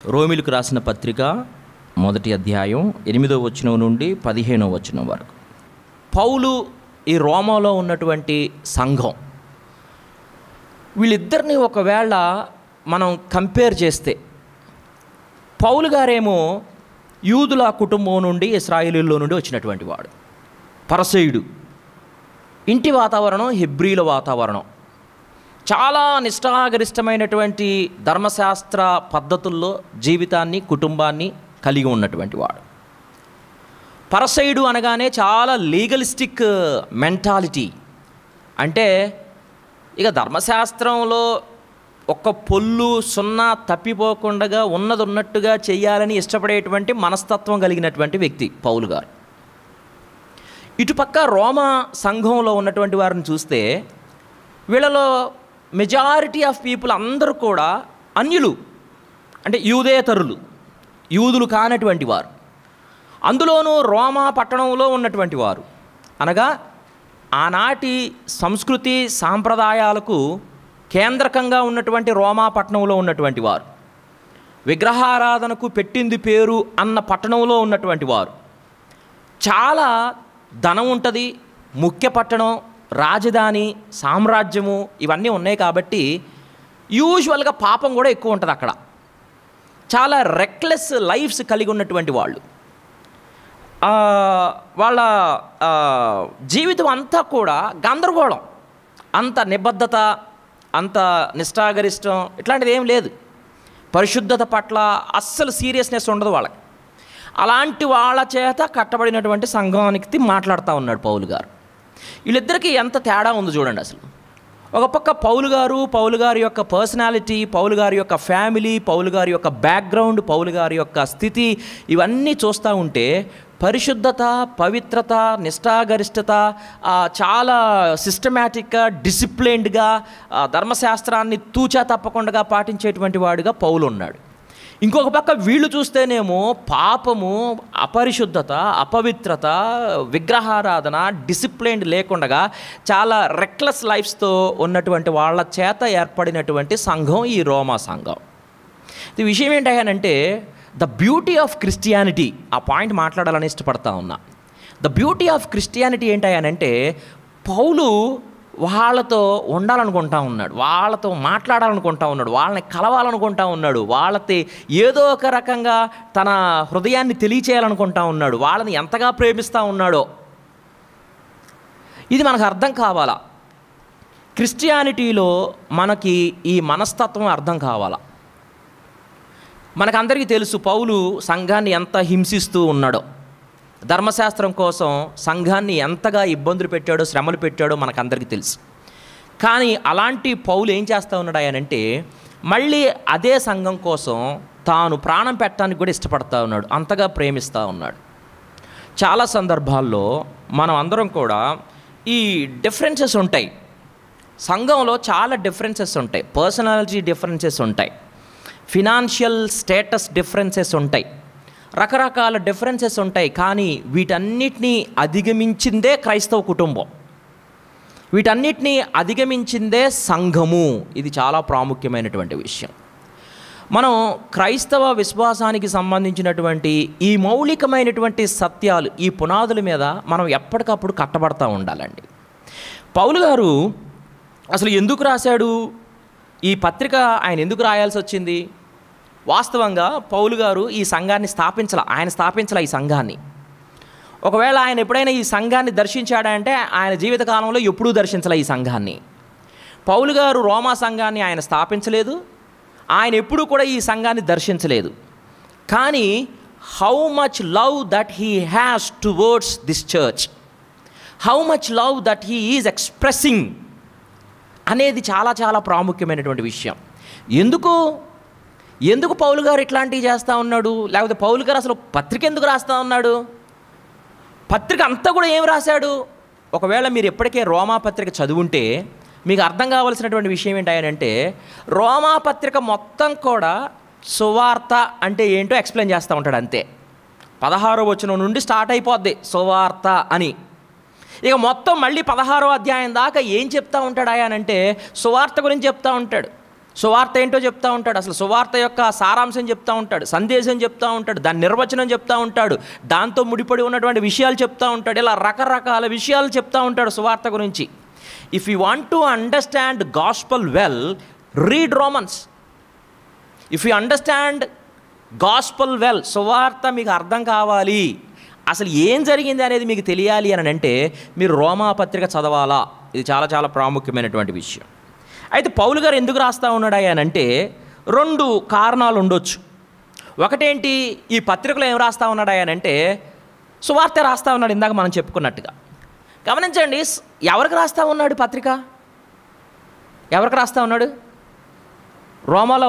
రోమిలకు రాసిన పత్రిక మొదటి అధ్యాయం 8వ వచనం నుండి 15వ వచనం వరకు. పౌలు ఈ రోమాలో ఉన్నటువంటి సంఘం వీళ్ళిద్దరిని ఒకవేళ మనం కంపేర్ చేస్తే, పౌలు గారేమో యూదుల కుటుంబం నుండి ఇశ్రాయేలీల్లో నుండి వచ్చినటువంటి వాడు, పరసయుడు. ఇంటి వాతావరణం హెబ్రీల వాతావరణం, చాలా నిష్ఠాగరిష్టమైనటువంటి ధర్మశాస్త్ర పద్ధతుల్లో జీవితాన్ని కుటుంబాన్ని కలిగి ఉన్నటువంటి వాడు. పరసయుడు అనగానే చాలా లీగలిస్టిక్ మెంటాలిటీ, అంటే ఇక ధర్మశాస్త్రంలో ఒక్క పొల్లు సున్నా తప్పిపోకుండా ఉన్నది ఉన్నట్టుగా చేయాలని ఇష్టపడేటువంటి మనస్తత్వం కలిగినటువంటి వ్యక్తి పౌలు గారు. ఇటుపక్క రోమా సంఘంలో ఉన్నటువంటి వారిని చూస్తే వీళ్ళలో మెజారిటీ ఆఫ్ పీపుల్ అందరూ కూడా అన్యులు, అంటే యూదేతరులు, యూదులు కానటువంటి వారు. అందులోనూ రోమా పట్టణంలో ఉన్నటువంటి వారు, అనగా ఆనాటి సంస్కృతి సాంప్రదాయాలకు కేంద్రకంగా ఉన్నటువంటి రోమా పట్టణంలో ఉన్నటువంటి వారు, విగ్రహారాధనకు పెట్టింది పేరు అన్న పట్టణంలో ఉన్నటువంటి వారు. చాలా ధనం ఉంటుంది, ముఖ్య పట్టణం, రాజధాని, సామ్రాజ్యము ఇవన్నీ ఉన్నాయి కాబట్టి యూజువల్గా పాపం కూడా ఎక్కువ ఉంటుంది అక్కడ. చాలా రెక్లెస్ లైఫ్స్ కలిగి ఉన్నటువంటి వాళ్ళు. వాళ్ళ జీవితం అంతా కూడా గందరగోళం, అంత నిబద్ధత, అంత నిష్ఠాగరిష్టం ఇట్లాంటిది ఏం లేదు. పరిశుద్ధత పట్ల అస్సలు సీరియస్నెస్ ఉండదు వాళ్ళకి. అలాంటి వాళ్ళ చేత కట్టబడినటువంటి సంఘానికి మాట్లాడుతూ ఉన్నాడు పౌలు గారు. వీళ్ళిద్దరికీ ఎంత తేడా ఉందో చూడండి. అసలు ఒక పక్క పౌలు గారి యొక్క పర్సనాలిటీ, పౌలు గారి యొక్క ఫ్యామిలీ, పౌలు గారి యొక్క బ్యాక్గ్రౌండ్, పౌలు గారి యొక్క స్థితి ఇవన్నీ చూస్తూ ఉంటే పరిశుద్ధత, పవిత్రత, నిష్ఠాగరిష్టత, చాలా సిస్టమేటిక్గా, డిసిప్లైన్డ్గా ధర్మశాస్త్రాన్ని తూచా తప్పకుండా పాటించేటువంటి వాడుగా పౌలు ఉన్నాడు. ఇంకొక పక్క వీళ్ళు చూస్తేనేమో పాపము, అపరిశుద్ధత, అపవిత్రత, విగ్రహారాధన, డిసిప్లైన్ లేకుండా చాలా రెక్లెస్ లైఫ్స్తో ఉన్నటువంటి వాళ్ళ చేత ఏర్పడినటువంటి సంఘం ఈ రోమా సంఘం. ఈ విషయం ఏంటంటే ద బ్యూటీ ఆఫ్ క్రిస్టియానిటీ, ఆ పాయింట్ మాట్లాడాలని ఇష్టపడతా ఉన్నా. ద బ్యూటీ ఆఫ్ క్రిస్టియానిటీ ఏంటంటే పౌలు వాళ్ళతో ఉండాలనుకుంటా ఉన్నాడు, వాళ్ళతో మాట్లాడాలనుకుంటా ఉన్నాడు, వాళ్ళని కలవాలనుకుంటా ఉన్నాడు, వాళ్ళతో ఏదో ఒక రకంగా తన హృదయాన్ని తెలియచేయాలనుకుంటా ఉన్నాడు, వాళ్ళని ఎంతగా ప్రేమిస్తూ ఉన్నాడో ఇది మనకు అర్థం కావాలా. క్రిస్టియానిటీలో మనకి ఈ మనస్తత్వం అర్థం కావాలా. మనకందరికీ తెలుసు పౌలు సంఘాన్ని ఎంత హింసిస్తూ ఉన్నాడో, ధర్మశాస్త్రం కోసం సంఘాన్ని ఎంతగా ఇబ్బందులు పెట్టాడో, శ్రమలు పెట్టాడో మనకందరికీ తెలుసు. కానీ అలాంటి పౌలు ఏం చేస్తూ ఉన్నాడు అంటే మళ్ళీ అదే సంఘం కోసం తాను ప్రాణం పెట్టడానికి కూడా ఇష్టపడతా ఉన్నాడు, అంతగా ప్రేమిస్తూ ఉన్నాడు. చాలా సందర్భాల్లో మనం అందరం కూడా ఈ డిఫరెన్సెస్ ఉంటాయి, సంఘంలో చాలా డిఫరెన్సెస్ ఉంటాయి, పర్సనాలిటీ డిఫరెన్సెస్ ఉంటాయి, ఫినాన్షియల్ స్టేటస్ డిఫరెన్సెస్ ఉంటాయి, రకరకాల డిఫరెన్సెస్ ఉంటాయి. కానీ వీటన్నిటినీ అధిగమించిందే క్రైస్తవ కుటుంబం, వీటన్నిటినీ అధిగమించిందే సంఘము. ఇది చాలా ప్రాముఖ్యమైనటువంటి విషయం. మనం క్రైస్తవ విశ్వాసానికి సంబంధించినటువంటి ఈ మౌలికమైనటువంటి సత్యాలు, ఈ పునాదుల మీద మనం ఎప్పటికప్పుడు కట్టబడతా ఉండాలండి. పౌలు గారు అసలు ఎందుకు రాశాడు ఈ పత్రిక, ఆయన ఎందుకు రాయాల్సి వచ్చింది? వాస్తవంగా పౌలు గారు ఈ సంఘాన్ని ఆయన స్థాపించాల ఈ సంఘాన్ని. ఒకవేళ ఆయన ఎప్పుడైనా ఈ సంఘాన్ని దర్శించాడంటే ఆయన జీవితకాలంలో ఎప్పుడూ దర్శించాల ఈ సంఘాన్ని. పౌలు గారు రోమా సంఘాన్ని ఆయన స్థాపించలేదు, ఆయన ఎప్పుడూ కూడా ఈ సంఘాన్ని దర్శించలేదు. కానీ how much love that he has towards this church, how much love that he is expressing అనేది చాలా చాలా ప్రాముఖ్యమైనటువంటి విషయం. ఎందుకు పౌలు గారు ఇట్లాంటివి చేస్తూ ఉన్నాడు? లేకపోతే పౌలు గారు అసలు పత్రిక ఎందుకు రాస్తూ ఉన్నాడు? పత్రిక అంతా కూడా ఏం రాశాడు? ఒకవేళ మీరు ఎప్పటికే రోమా పత్రిక చదువుంటే మీకు అర్థం కావాల్సినటువంటి విషయం ఏంటంటే రోమా పత్రిక మొత్తం కూడా సువార్త అంటే ఏంటో ఎక్స్ప్లెయిన్ చేస్తూ ఉంటాడు అంతే. 16వ వచనం నుండి స్టార్ట్ అయిపోద్ది సువార్త అని. ఇక మొత్తం మళ్ళీ 16వ అధ్యాయం దాకా ఏం చెప్తూ ఉంటాడు అంటే సువార్త గురించి చెప్తూ ఉంటాడు. సువార్త ఏంటో చెప్తూ ఉంటాడు, అసలు సువార్త యొక్క సారాంశం చెప్తూ ఉంటాడు, సందేశం చెప్తూ ఉంటాడు, దాని నిర్వచనం చెప్తూ ఉంటాడు, దాంతో ముడిపడి ఉన్నటువంటి విషయాలు చెప్తూ ఉంటాడు. ఇలా రకరకాల విషయాలు చెప్తూ ఉంటాడు సువార్త గురించి. If you want to understand gospel well, read Romans. If you understand gospel well, సువార్త మీకు అర్థం కావాలి, అసలు ఏం జరిగింది అనేది మీకు తెలియాలి అని అంటే మీరు రోమా పత్రిక చదవాలా. ఇది చాలా చాలా ప్రాముఖ్యమైనటువంటి విషయం. అయితే పౌలు గారు ఎందుకు రాస్తూ ఉన్నాడు అని అంటే 2 కారణాలు ఉండొచ్చు. ఒకటేంటి, ఈ పత్రికలో ఏం రాస్తూ ఉన్నాడు అని అంటే సువార్త రాస్తూ ఉన్నాడు. ఇందాక మనం చెప్పుకున్నట్టుగా గమనించండి, ఎవరికి రాస్తూ ఉన్నాడు పత్రిక? ఎవరికి రాస్తూ ఉన్నాడు? రోమాలో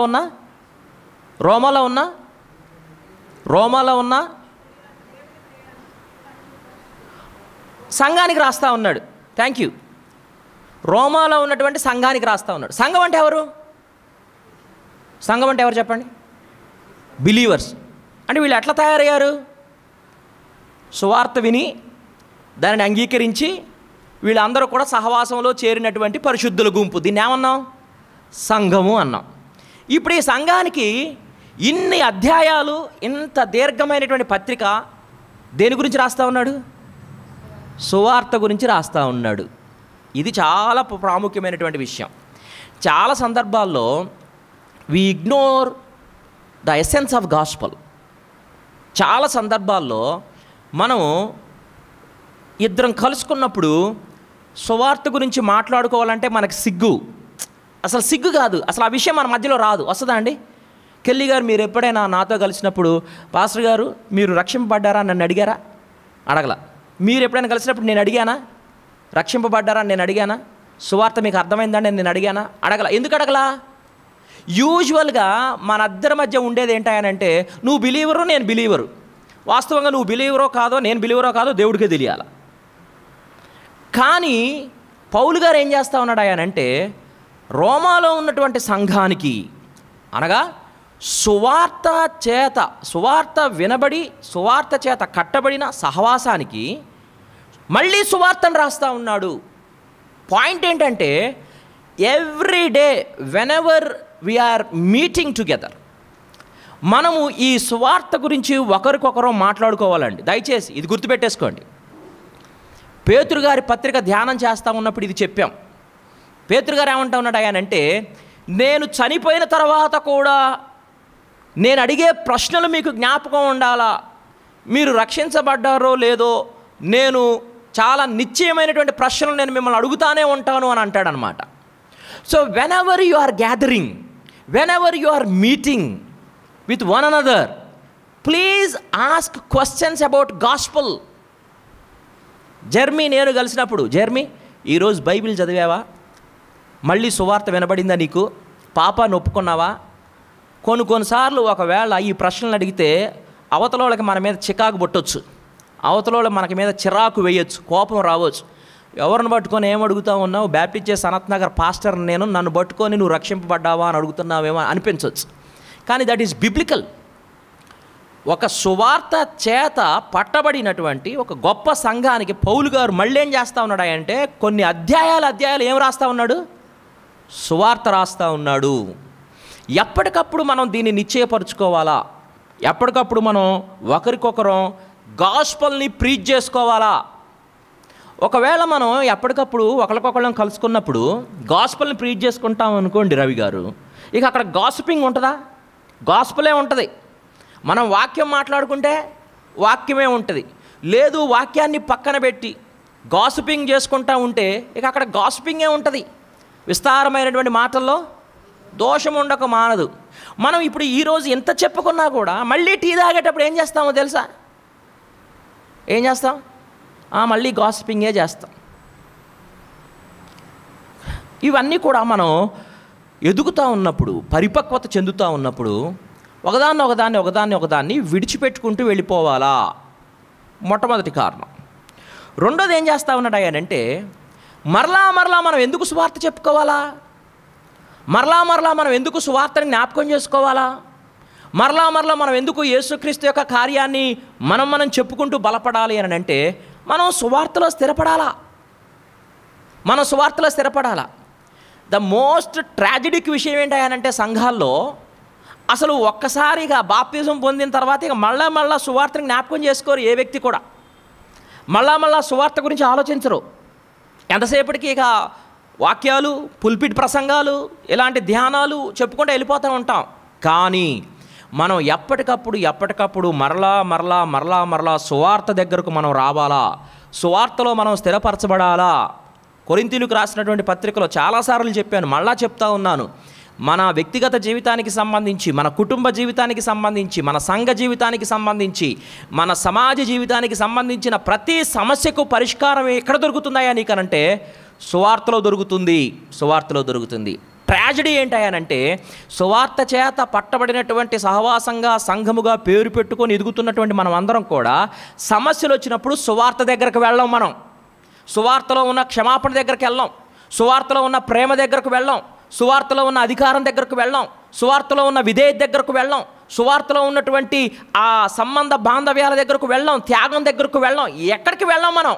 ఉన్న సంఘానికి రాస్తూ ఉన్నాడు. Thank you. రోమాలో ఉన్నటువంటి సంఘానికి రాస్తూ ఉన్నాడు. సంఘం అంటే ఎవరు? సంఘం అంటే ఎవరు చెప్పండి? బిలీవర్స్. అంటే వీళ్ళు ఎట్లా తయారయ్యారు? సువార్త విని దానిని అంగీకరించి వీళ్ళందరూ కూడా సహవాసంలో చేరినటువంటి పరిశుద్ధుల గుంపు. దీన్ని ఏమన్నాం? సంఘము అన్నాం. ఇప్పుడు ఈ సంఘానికి ఇన్ని అధ్యాయాలు, ఇంత దీర్ఘమైనటువంటి పత్రిక దేని గురించి రాస్తూ ఉన్నాడు? సువార్త గురించి రాస్తూ ఉన్నాడు. ఇది చాలా ప్రాముఖ్యమైనటువంటి విషయం. చాలా సందర్భాల్లో we ignore the essence of gospel. చాలా సందర్భాల్లో మనం ఇద్దరం కలుసుకున్నప్పుడు సువార్త గురించి మాట్లాడుకోవాలంటే మనకు సిగ్గు. అసలు సిగ్గు కాదు, అసలు ఆ విషయం మన మధ్యలో రాదు. వస్తుందా అండి? కెల్లి గారు, మీరు ఎప్పుడైనా నాతో కలిసినప్పుడు పాస్టర్ గారు మీరు రక్షింపబడ్డారా నన్ను అడిగారా? అడగల. మీరు ఎప్పుడైనా కలిసినప్పుడు నేను అడిగానా రక్షింపబడ్డారా నేను అడిగానా? సువార్త మీకు అర్థమైందని నేను అడిగానా? అడగల. ఎందుకు అడగలా? యూజువల్గా మన ఇద్దరి మధ్య ఉండేది ఏంటంటే నువ్వు బిలీవరు, నేను బిలీవరు. వాస్తవంగా నువ్వు బిలీవరో కాదో, నేను బిలీవరో కాదో దేవుడికే తెలియాల. కానీ పౌలు గారు ఏం చేస్తూ ఉన్నాడు అంటే రోమాలో ఉన్నటువంటి సంఘానికి, అనగా సువార్త వినబడి సువార్త చేత కట్టబడిన సహవాసానికి మళ్ళీ సువార్తను రాస్తూ ఉన్నాడు. పాయింట్ ఏంటంటే every day whenever we are meeting together, మనము ఈ సువార్త గురించి ఒకరికొకరు మాట్లాడుకోవాలండి. దయచేసి ఇది గుర్తుపెట్టేసుకోండి. పేతురు గారి పత్రిక ధ్యానం చేస్తూ ఉన్నప్పుడు ఇది చెప్పాం. పేతురు గారు ఏమంటా ఉన్నాడు అంటే నేను చనిపోయిన తర్వాత కూడా నేను అడిగే ప్రశ్నలు మీకు జ్ఞాపకం ఉండాలా, మీరు రక్షించబడ్డారో లేదో నేను చాలా నిశ్చయమైనటువంటి ప్రశ్నలు నేను మిమ్మల్ని అడుగుతానే ఉంటాను అని అంటాడనమాట. So whenever you are gathering, whenever you are meeting with one another, please ask questions about gospel. Jeremy నేను కలిసినప్పుడు, జర్మీ ఈరోజు బైబిల్ చదివావా? మళ్ళీ సువార్త వినబడిందా నీకు? పాపాన్ని ఒప్పుకున్నావా? కొన్నిసార్లు ఒకవేళ ఈ ప్రశ్నలు అడిగితే అవతల వాళ్ళకి మన మీద చికాకు పుట్టొచ్చు, అవతల వాళ్ళు మనకి మీద చిరాకు వేయొచ్చు, కోపం రావచ్చు. ఎవరిని పట్టుకొని ఏం అడుగుతా ఉన్నావు? బ్యాప్టిస్ట్ సనత్ నగర్ పాస్టర్ నేను, నన్ను పట్టుకొని నువ్వు రక్షింపబడ్డావా అని అడుగుతున్నావేమో అనిపించవచ్చు. కానీ దట్ ఈస్ బిబ్లికల్. ఒక సువార్త చేత పట్టబడినటువంటి ఒక గొప్ప సంఘానికి పౌలు గారు మళ్ళీ ఏం చేస్తూ ఉన్నాడు అంటే కొన్ని అధ్యాయాలు ఏం రాస్తూ ఉన్నాడు? సువార్త రాస్తూ ఉన్నాడు. ఎప్పటికప్పుడు మనం దీన్ని నిశ్చయపరుచుకోవాలా, ఎప్పటికప్పుడు మనం ఒకరికొకరం గాస్పల్ని ప్రీచ్ చేసుకోవాలా. ఒకవేళ మనం ఎప్పటికప్పుడు ఒకరికొకళ్ళం కలుసుకున్నప్పుడు గాస్పల్ని ప్రీచ్ చేసుకుంటాం అనుకోండి రవి గారు, ఇక అక్కడ గాసిపింగ్ ఉంటుందా? గాస్పలే ఉంటుంది. మనం వాక్యం మాట్లాడుకుంటే వాక్యమే ఉంటుంది. లేదు వాక్యాన్ని పక్కన పెట్టి గాసిపింగ్ చేసుకుంటా ఉంటే ఇక అక్కడ గాసిపింగే ఉంటుంది. విస్తారమైనటువంటి మాటల్లో దోషం ఉండక మానదు. మనం ఇప్పుడు ఈరోజు ఎంత చెప్పుకున్నా కూడా మళ్ళీ టీ తాగేటప్పుడు ఏం చేస్తామో తెలుసా? ఏం చేస్తాం? మళ్ళీ గాసిపింగే చేస్తాం. ఇవన్నీ కూడా మనం ఎదుగుతూ ఉన్నప్పుడు, పరిపక్వత చెందుతూ ఉన్నప్పుడు ఒకదాన్ని విడిచిపెట్టుకుంటూ వెళ్ళిపోవాలా. మొట్టమొదటి కారణం. రెండోది ఏం చేస్తూ ఉన్నాడు అంటే మరలా మనం ఎందుకు సువార్త చెప్పుకోవాలా? మరలా మనం ఎందుకు సువార్తని జ్ఞాపకం చేసుకోవాలా? మరలా మనం ఎందుకు యేసుక్రీస్తు యొక్క కార్యాన్ని మనం చెప్పుకుంటూ బలపడాలి అని అంటే మనం సువార్తలో స్థిరపడాలా. ద మోస్ట్ ట్రాజిడిక్ విషయం ఏంటంటే సంఘాల్లో అసలు ఒక్కసారిగా బాప్తిజం పొందిన తర్వాత ఇక మళ్ళా సువార్తను జ్ఞాపకం చేసుకోరు ఏ వ్యక్తి కూడా. మళ్ళా సువార్త గురించి ఆలోచించరు. ఎంతసేపటికి ఇక వాక్యాలు, పుల్పిట్ ప్రసంగాలు, ఇలాంటి ధ్యానాలు చెప్పుకుంటూ వెళ్ళిపోతూ ఉంటాం. కానీ మనం ఎప్పటికప్పుడు మరలా సువార్త దగ్గరకు మనం రావాలా, సువార్తలో మనం స్థిరపరచబడాలా. కొరింథీయులకు రాసినటువంటి పత్రికలో చాలాసార్లు చెప్పాను, మళ్ళా చెప్తా ఉన్నాను. మన వ్యక్తిగత జీవితానికి సంబంధించి, మన కుటుంబ జీవితానికి సంబంధించి, మన సంఘ జీవితానికి సంబంధించి, మన సమాజ జీవితానికి సంబంధించిన ప్రతి సమస్యకు పరిష్కారం ఎక్కడ దొరుకుతుందా నీకనంటే సువార్తలో దొరుకుతుంది. ట్రాజడీ ఏంటంటే సువార్త చేత పట్టబడినటువంటి సహవాసంగా, సంఘముగా పేరు పెట్టుకొని ఎదుగుతున్నటువంటి మనం అందరం కూడా సమస్యలు వచ్చినప్పుడు సువార్త దగ్గరకు వెళ్ళాం. మనం సువార్తలో ఉన్న క్షమాపణ దగ్గరికి వెళ్ళాం, సువార్తలో ఉన్న ప్రేమ దగ్గరకు వెళ్ళాం, సువార్తలో ఉన్న అధికారం దగ్గరకు వెళ్ళాం, సువార్తలో ఉన్న విధేయత దగ్గరకు వెళ్ళాం, సువార్తలో ఉన్నటువంటి ఆ సంబంధ బాంధవ్యాల దగ్గరకు వెళ్ళాం, త్యాగం దగ్గరకు వెళ్ళాం. ఎక్కడికి వెళ్ళాం? మనం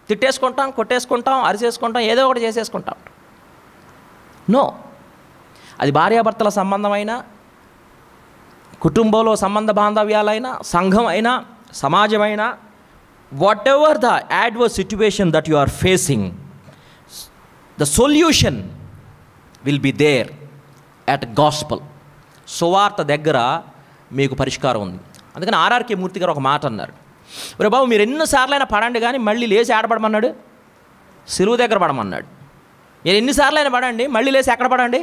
తిట్టేసుకుంటాం, కొట్టేసుకుంటాం, అరిచేసుకుంటాం, ఏదో ఒకటి చేసేసుకుంటాం. నో, అది భార్యాభర్తల సంబంధమైనా, కుటుంబంలో సంబంధ బాంధవ్యాలైనా, సంఘం అయినా, సమాజమైనా, whatever the adverse situation that you are facing, the solution will be there at gospel. సువార్త దగ్గర మీకు పరిష్కారం ఉంది. అందుకని ఆర్ఆర్కే మూర్తి గారు ఒక మాట అన్నారు, ఒరే బాబు మీరు ఎన్నిసార్లు అయినా పడండి కానీ మళ్ళీ లేచి ఆడపడమన్నాడు, సిలువ దగ్గర పడమన్నాడు. మీరు ఎన్నిసార్లు అయినా పడండి, మళ్ళీ లేచి ఎక్కడ పడండి?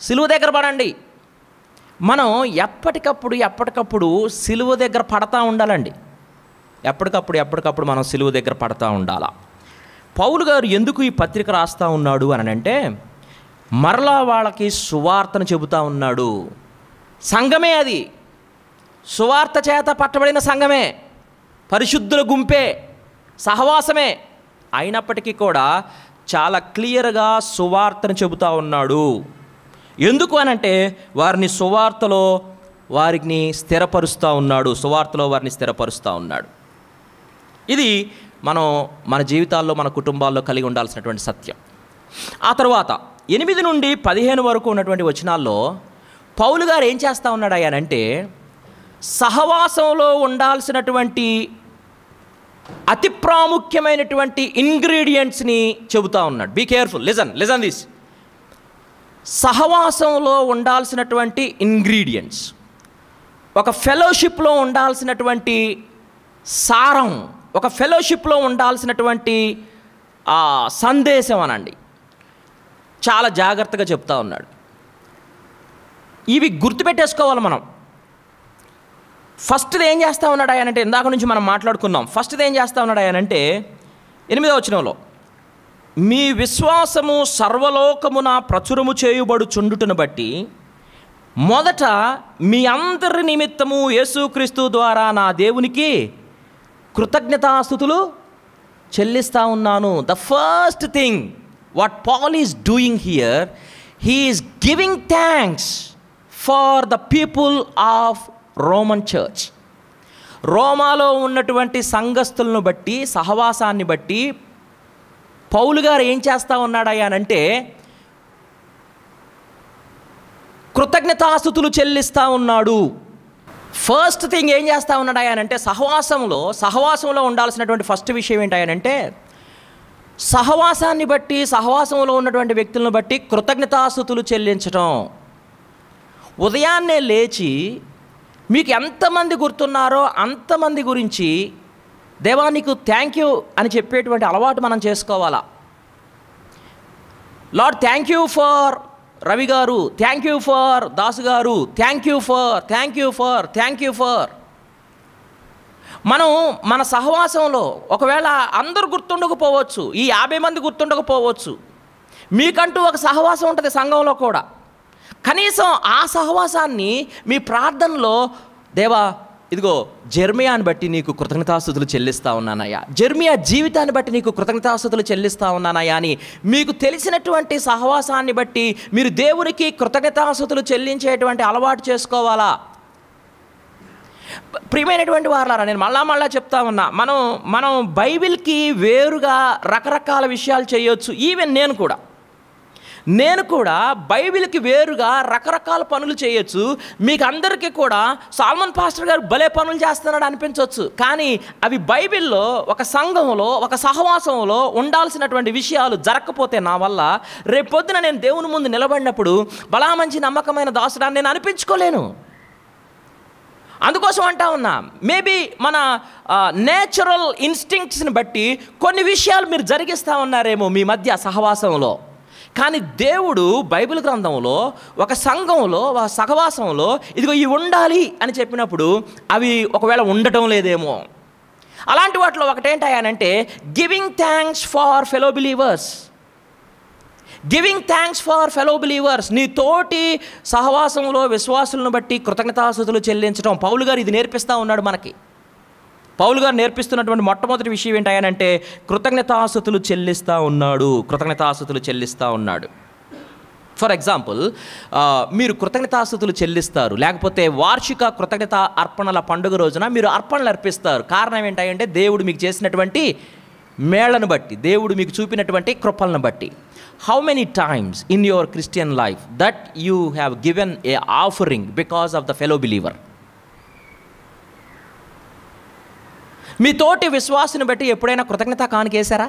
సిలువ దగ్గర పడండి. మనం ఎప్పటికప్పుడు సిలువ దగ్గర పడతా ఉండాలండి. ఎప్పటికప్పుడు మనం సిలువ దగ్గర పడతా ఉండాలా. పౌలు గారు ఎందుకు ఈ పత్రిక రాస్తూ ఉన్నాడు అని అంటే మరలా వాళ్ళకి సువార్తను చెబుతూ ఉన్నాడు. సంఘమే అది, సువార్త చేత పట్టబడిన సంఘమే, పరిశుద్ధుల గుంపే, సహవాసమే. అయినప్పటికీ కూడా చాలా క్లియర్గా సువార్తను చెబుతూ ఉన్నాడు. ఎందుకు అనంటే వారిని సువార్తలో వారిని స్థిరపరుస్తూ ఉన్నాడు. ఇది మనం మన జీవితాల్లో, మన కుటుంబాల్లో కలిగి ఉండాల్సినటువంటి సత్యం. ఆ తర్వాత 8 నుండి 15 వరకు ఉన్నటువంటి వచనాల్లో పౌలు గారు ఏం చేస్తూ ఉన్నాడు అనంటే సహవాసంలో ఉండాల్సినటువంటి అతి ప్రాముఖ్యమైనటువంటి ఇంగ్రీడియంట్స్ని చెబుతూ ఉన్నాడు. Be careful, listen this. సహవాసంలో ఉండాల్సినటువంటి ఇంగ్రీడియంట్స్, ఒక ఫెలోషిప్లో ఉండాల్సినటువంటి సారం, ఒక ఫెలోషిప్లో ఉండాల్సినటువంటి సందేశం అనండి, చాలా జాగ్రత్తగా చెప్తా ఉన్నాడు. ఇవి గుర్తుపెట్టేసుకోవాలి మనం. ఫస్ట్ది ఏం చేస్తూ ఉన్నాడు ఆయనంటే, ఇందాక నుంచి మనం మాట్లాడుకున్నాం. ఫస్ట్ది ఏం చేస్తూ ఉన్నాడు ఆయనంటే 8వ వచనంలో, మీ విశ్వాసము సర్వలోకమున ప్రచురము చేయుబడుచుండుటను బట్టి మొదట మీ అందరి నిమిత్తము యేసుక్రీస్తు ద్వారా నా దేవునికి కృతజ్ఞతాస్తుతులు చెల్లిస్తూ ఉన్నాను. The first thing what Paul is doing here, he is giving thanks for the people of Roman church. రోమాలో ఉన్నటువంటి సంఘస్థులను బట్టి, సహవాసాన్ని బట్టి పౌలు గారు ఏం చేస్తూ ఉన్నాడయ్యానంటే కృతజ్ఞతాస్తుతులు చెల్లిస్తూ ఉన్నాడు. ఫస్ట్ థింగ్ ఏం చేస్తూ ఉన్నాడయ్యానంటే సహవాసంలో ఉండాల్సినటువంటి ఫస్ట్ విషయం ఏంటయ్యానంటే సహవాసాన్ని బట్టి, సహవాసంలో ఉన్నటువంటి వ్యక్తులను బట్టి కృతజ్ఞతాస్తుతులు చెల్లించటం. ఉదయాన్నే లేచి మీకు ఎంతమంది గుర్తున్నారో అంతమంది గురించి దేవా నీకు థ్యాంక్ యూ అని చెప్పేటువంటి అలవాటు మనం చేసుకోవాలా. Lord thank you for Ravi గారు, థ్యాంక్ యూ ఫర్ దాసు గారు, థ్యాంక్ యూ ఫర్. మనం మన సహవాసంలో ఒకవేళ అందరూ గుర్తుండకపోవచ్చు, ఈ 50 మంది గుర్తుండకపోవచ్చు, మీకంటూ ఒక సహవాసం ఉంటుంది సంఘంలో కూడా. కనీసం ఆ సహవాసాన్ని మీ ప్రార్థనలో దేవా ఇదిగో జెర్మియాని బట్టి నీకు కృతజ్ఞతాస్తుతులు చెల్లిస్తూ ఉన్నానయ్యా, జెర్మియా జీవితాన్ని బట్టి నీకు కృతజ్ఞతాస్తుతులు చెల్లిస్తూ ఉన్నానయ్యా అని మీకు తెలిసినటువంటి సహవాసాన్ని బట్టి మీరు దేవునికి కృతజ్ఞతాస్తుతులు చెల్లించేటువంటి అలవాటు చేసుకోవాలా. ప్రియమైనటువంటి వారలారా, నేను మళ్ళా చెప్తా ఉన్నా, మనం బైబిల్కి వేరుగా రకరకాల విషయాలు చేయొచ్చు. ఈవెన్ నేను కూడా నేను కూడా బైబిల్కి వేరుగా రకరకాల పనులు చేయొచ్చు. మీకు అందరికీ కూడా సాల్మన్ పాస్టర్ గారు భలే పనులు చేస్తున్నాడు అనిపించవచ్చు. కానీ అవి బైబిల్లో ఒక సంఘంలో ఒక సహవాసంలో ఉండాల్సినటువంటి విషయాలు జరగకపోతే నా వల్ల రేపొద్దున నేను దేవుని ముందు నిలబడినప్పుడు బలా మంచి నమ్మకమైన దాసుడాన్ని నేను అనిపించుకోలేను. అందుకోసం అంటా ఉన్నా, మేబీ మన నేచురల్ ఇన్స్టింక్ట్స్ని బట్టి కొన్ని విషయాలు మీరు జరిగిస్తూ ఉన్నారేమో మీ మధ్య సహవాసంలో. కానీ దేవుడు బైబిల్ గ్రంథంలో ఒక సంఘంలో ఒక సహవాసంలో ఇదిగో ఇవి ఉండాలి అని చెప్పినప్పుడు అవి ఒకవేళ ఉండటం లేదేమో. అలాంటి వాటిలో ఒకటేంటాయనంటే giving thanks for fellow believers. Giving thanks for fellow believers. నీ తోటి సహవాసంలో విశ్వాసులను బట్టి కృతజ్ఞతాస్తుతులు చెల్లించడం. పౌలు గారు ఇది నేర్పిస్తూ ఉన్నాడు మనకి. పౌలు గారు నేర్పిస్తున్నటువంటి మొట్టమొదటి విషయం ఏంటంటే కృతజ్ఞతాస్తుతులు చెల్లిస్తూ ఉన్నాడు. కృతజ్ఞతాస్తుతులు చెల్లిస్తూ ఉన్నాడు. ఫర్ ఎగ్జాంపుల్, మీరు కృతజ్ఞతాస్తుతులు చెల్లిస్తారు, లేకపోతే వార్షిక కృతజ్ఞత అర్పణల పండుగ రోజున మీరు అర్పణలు అర్పిస్తారు. కారణం ఏంటంటే దేవుడు మీకు చేసినటువంటి మేళ్లను బట్టి, దేవుడు మీకు చూపినటువంటి కృపలను బట్టి. How many times in your Christian life that you have given a offering because of the fellow believer? మీ తోటి విశ్వాసుని బట్టి ఎప్పుడైనా కృతజ్ఞత కానుకేశారా?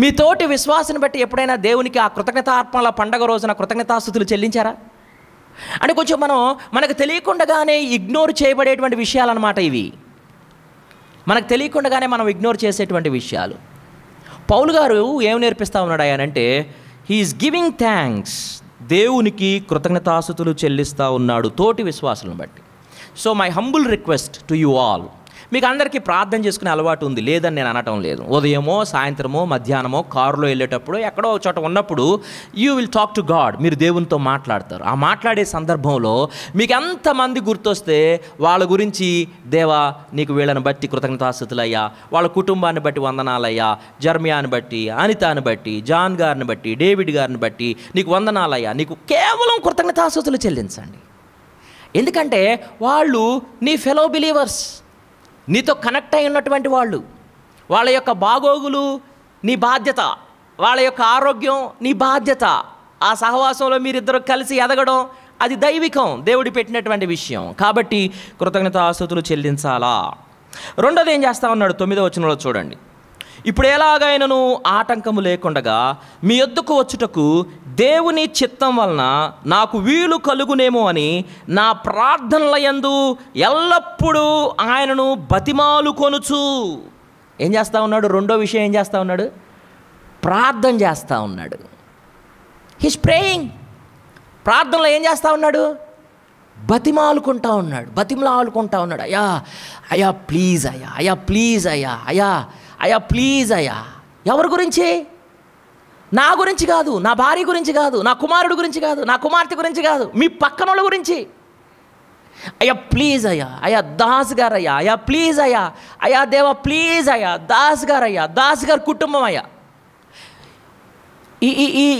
మీ తోటి విశ్వాసుని బట్టి ఎప్పుడైనా దేవునికి ఆ కృతజ్ఞత అర్పణల పండగ రోజున కృతజ్ఞతాస్తుతులు చెల్లించారా? అంటే కొంచెం మనకు తెలియకుండానే ఇగ్నోర్ చేయబడేటువంటి విషయాలన్నమాట ఇవి. మనకు తెలియకుండానే మనం ఇగ్నోర్ చేసేటువంటి విషయాలు. పౌలు గారు ఏం నేర్పిస్తూ ఉన్నాడు అంటే హీఈస్ గివింగ్ థ్యాంక్స్. దేవునికి కృతజ్ఞతాస్తుతులు చెల్లిస్తూ ఉన్నాడు తోటి విశ్వాసులను బట్టి. So my humble request to you all, మీకు అందరికీ ప్రార్థన చేసుకునే అలవాటు ఉంది, లేదని నేను అనటం లేదు. ఉదయమో సాయంత్రమో మధ్యాహ్నమో కారులో వెళ్ళేటప్పుడు ఎక్కడో ఒక చోట ఉన్నప్పుడు you will talk to God. మీరు దేవునితో మాట్లాడతారు. ఆ మాట్లాడే సందర్భంలో మీకు ఎంతమంది గుర్తొస్తే వాళ్ళ గురించి, దేవా నీకు వీళ్ళని బట్టి కృతజ్ఞతాస్తుతులయ్యా, వాళ్ళ కుటుంబాన్ని బట్టి వందనాలయ్యా, జర్మియాని బట్టి, అనితాని బట్టి, జాన్ గారిని బట్టి, డేవిడ్ గారిని బట్టి నీకు వందనాలయ్యా, నీకు కేవలం కృతజ్ఞతాస్తుతులు చెల్లించండి. ఎందుకంటే వాళ్ళు నీ ఫెలో బిలీవర్స్, నీతో కనెక్ట్ అయి ఉన్నటువంటి వాళ్ళు. వాళ్ళ యొక్క బాగోగులు నీ బాధ్యత, వాళ్ళ యొక్క ఆరోగ్యం నీ బాధ్యత. ఆ సహవాసంలో మీరిద్దరు కలిసి ఎదగడం అది దైవికం, దేవుడి పెట్టినటువంటి విషయం. కాబట్టి కృతజ్ఞతాస్తుతులు చెల్లించాలా. రెండోది ఏం చేస్తా ఉన్నాడు 9వ వచనంలో చూడండి. ఇప్పుడు ఎలాగైనను ఆటంకము లేకుండగా మీ యొద్దకు వచ్చుటకు దేవుని చిత్తం వలన నాకు వీలు కలుగునేమో అని నా ప్రార్థనల యందు ఎల్లప్పుడూ ఆయనను బతిమాలు కొనుచు. ఏం చేస్తూ ఉన్నాడు? రెండో విషయం ఏం చేస్తూ ఉన్నాడు? ప్రార్థన చేస్తూ ఉన్నాడు. He's praying. ప్రార్థనలో ఏం చేస్తూ ఉన్నాడు? బతిమాలుకుంటా ఉన్నాడు. బతిమలాలుకుంటా ఉన్నాడు. అయ్యా అయ్యా ప్లీజ్ అయ్యా, అయ్యా ప్లీజ్ అయ్యా, అయ్యా అయ్యా ప్లీజ్ అయ్యా. ఎవరి గురించి? నా గురించి కాదు, నా భార్య గురించి కాదు, నా కుమారుడు గురించి కాదు, నా కుమార్తె గురించి కాదు, మీ పక్కన వాళ్ళ గురించి. అయ్యా ప్లీజ్ అయ్యా, అయ్యా దాస్ గారు అయ్యా, అయ్యా ప్లీజ్ అయ్యా, అయ్యా దేవా ప్లీజ్ అయ్యా, దాస్ గారు అయ్యా, దాస్ గారు కుటుంబం అయ్యా.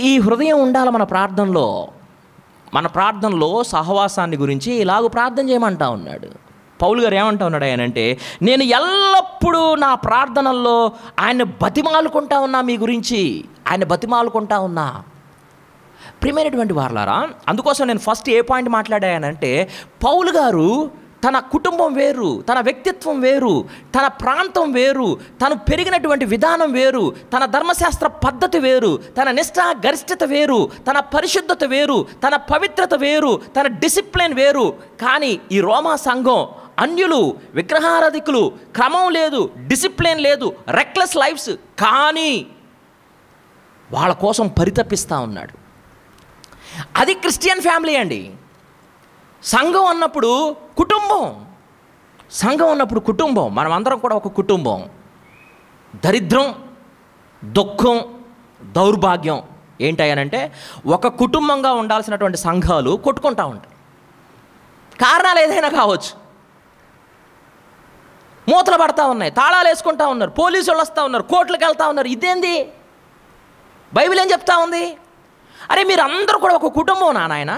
ఈ హృదయం ఉండాలి మన ప్రార్థనలో. మన ప్రార్థనలో సహవాసాన్ని గురించి ఇలాగ ప్రార్థన చేయమంటా ఉన్నాడు. పౌలు గారు ఏమంటా ఉన్నాడు అంటే నేను ఎల్లప్పుడూ నా ప్రార్థనల్లో ఆయన బతిమాలుకుంటా ఉన్నా, మీ గురించి ఆయన బతిమాలుకుంటా ఉన్నా. ప్రియమైనటువంటి వారలారా, అందుకోసం నేను ఫస్ట్ ఏ పాయింట్ మాట్లాడానంటే పౌలు గారు తన కుటుంబం వేరు, తన వ్యక్తిత్వం వేరు, తన ప్రాంతం వేరు, తను పెరిగినటువంటి విధానం వేరు, తన ధర్మశాస్త్ర పద్ధతి వేరు, తన నిష్ఠా గరిష్టత వేరు, తన పరిశుద్ధత వేరు, తన పవిత్రత వేరు, తన డిసిప్లిన్ వేరు. కానీ ఈ రోమా సంఘం అన్యులు, విగ్రహారాధికులు, క్రమం లేదు, డిసిప్లిన్ లేదు, రెక్లెస్ లైఫ్స్. కానీ వాళ్ళ కోసం పరితపిస్తూ ఉన్నాడు. అది క్రిస్టియన్ ఫ్యామిలీ అండి. సంఘం అన్నప్పుడు కుటుంబం, సంఘం అన్నప్పుడు కుటుంబం. మనం అందరం కూడా ఒక కుటుంబం. దరిద్రం, దుఃఖం, దౌర్భాగ్యం ఏంటంటే ఒక కుటుంబంగా ఉండాల్సినటువంటి సంఘాలు కొట్టుకుంటూ ఉంటాయి. కారణాలు ఏదైనా కావచ్చు. మూతలు పడతా ఉన్నాయి, తాళాలు వేసుకుంటా ఉన్నారు, పోలీసు వాళ్ళు వస్తూ ఉన్నారు, కోర్టులకు వెళ్తూ ఉన్నారు. ఇదేంది? బైబిల్ ఏం చెప్తా ఉంది? అరే మీరు అందరూ కూడా ఒక కుటుంబం నాయన.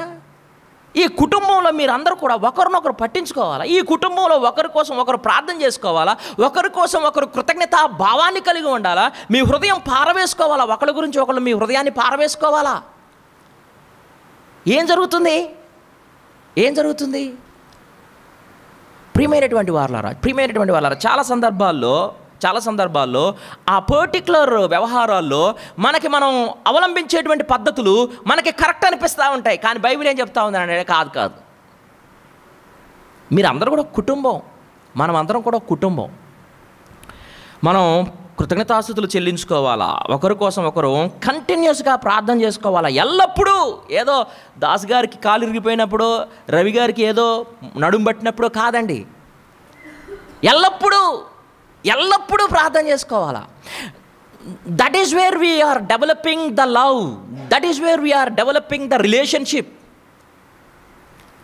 ఈ కుటుంబంలో మీరందరూ కూడా ఒకరినొకరు పట్టించుకోవాలా, ఈ కుటుంబంలో ఒకరి కోసం ఒకరు ప్రార్థన చేసుకోవాలా, ఒకరి కోసం ఒకరు కృతజ్ఞతా భావాన్ని కలిగి ఉండాలా, మీ హృదయం పారవేసుకోవాలా, ఒకరి గురించి ఒకరు మీ హృదయాన్ని పారవేసుకోవాలా. ఏం జరుగుతుంది? ప్రియమైనటువంటి వారలారా, చాలా సందర్భాల్లో ఆ పర్టిక్యులర్ వ్యవహారాల్లో మనం అవలంబించేటువంటి పద్ధతులు మనకి కరెక్ట్ అనిపిస్తూ ఉంటాయి. కానీ బైబిల్ ఏం చెప్తా ఉందంటే కాదు. మీరందరూ కూడా కుటుంబం, మనమందరం కూడా కుటుంబం. మనం కృతజ్ఞతాస్తుతులు చెల్లించుకోవాలా, ఒకరి కోసం ఒకరు కంటిన్యూస్గా ప్రార్థన చేసుకోవాలా. ఎల్లప్పుడూ ఏదో దాస్ గారికి కాలు ఇరిగిపోయినప్పుడు, రవి గారికి ఏదో నడుము పట్టినప్పుడు కాదండి, ఎల్లప్పుడూ ప్రార్థన చేసుకోవాలా. That is where we are developing the love, that is where we are developing the relationship.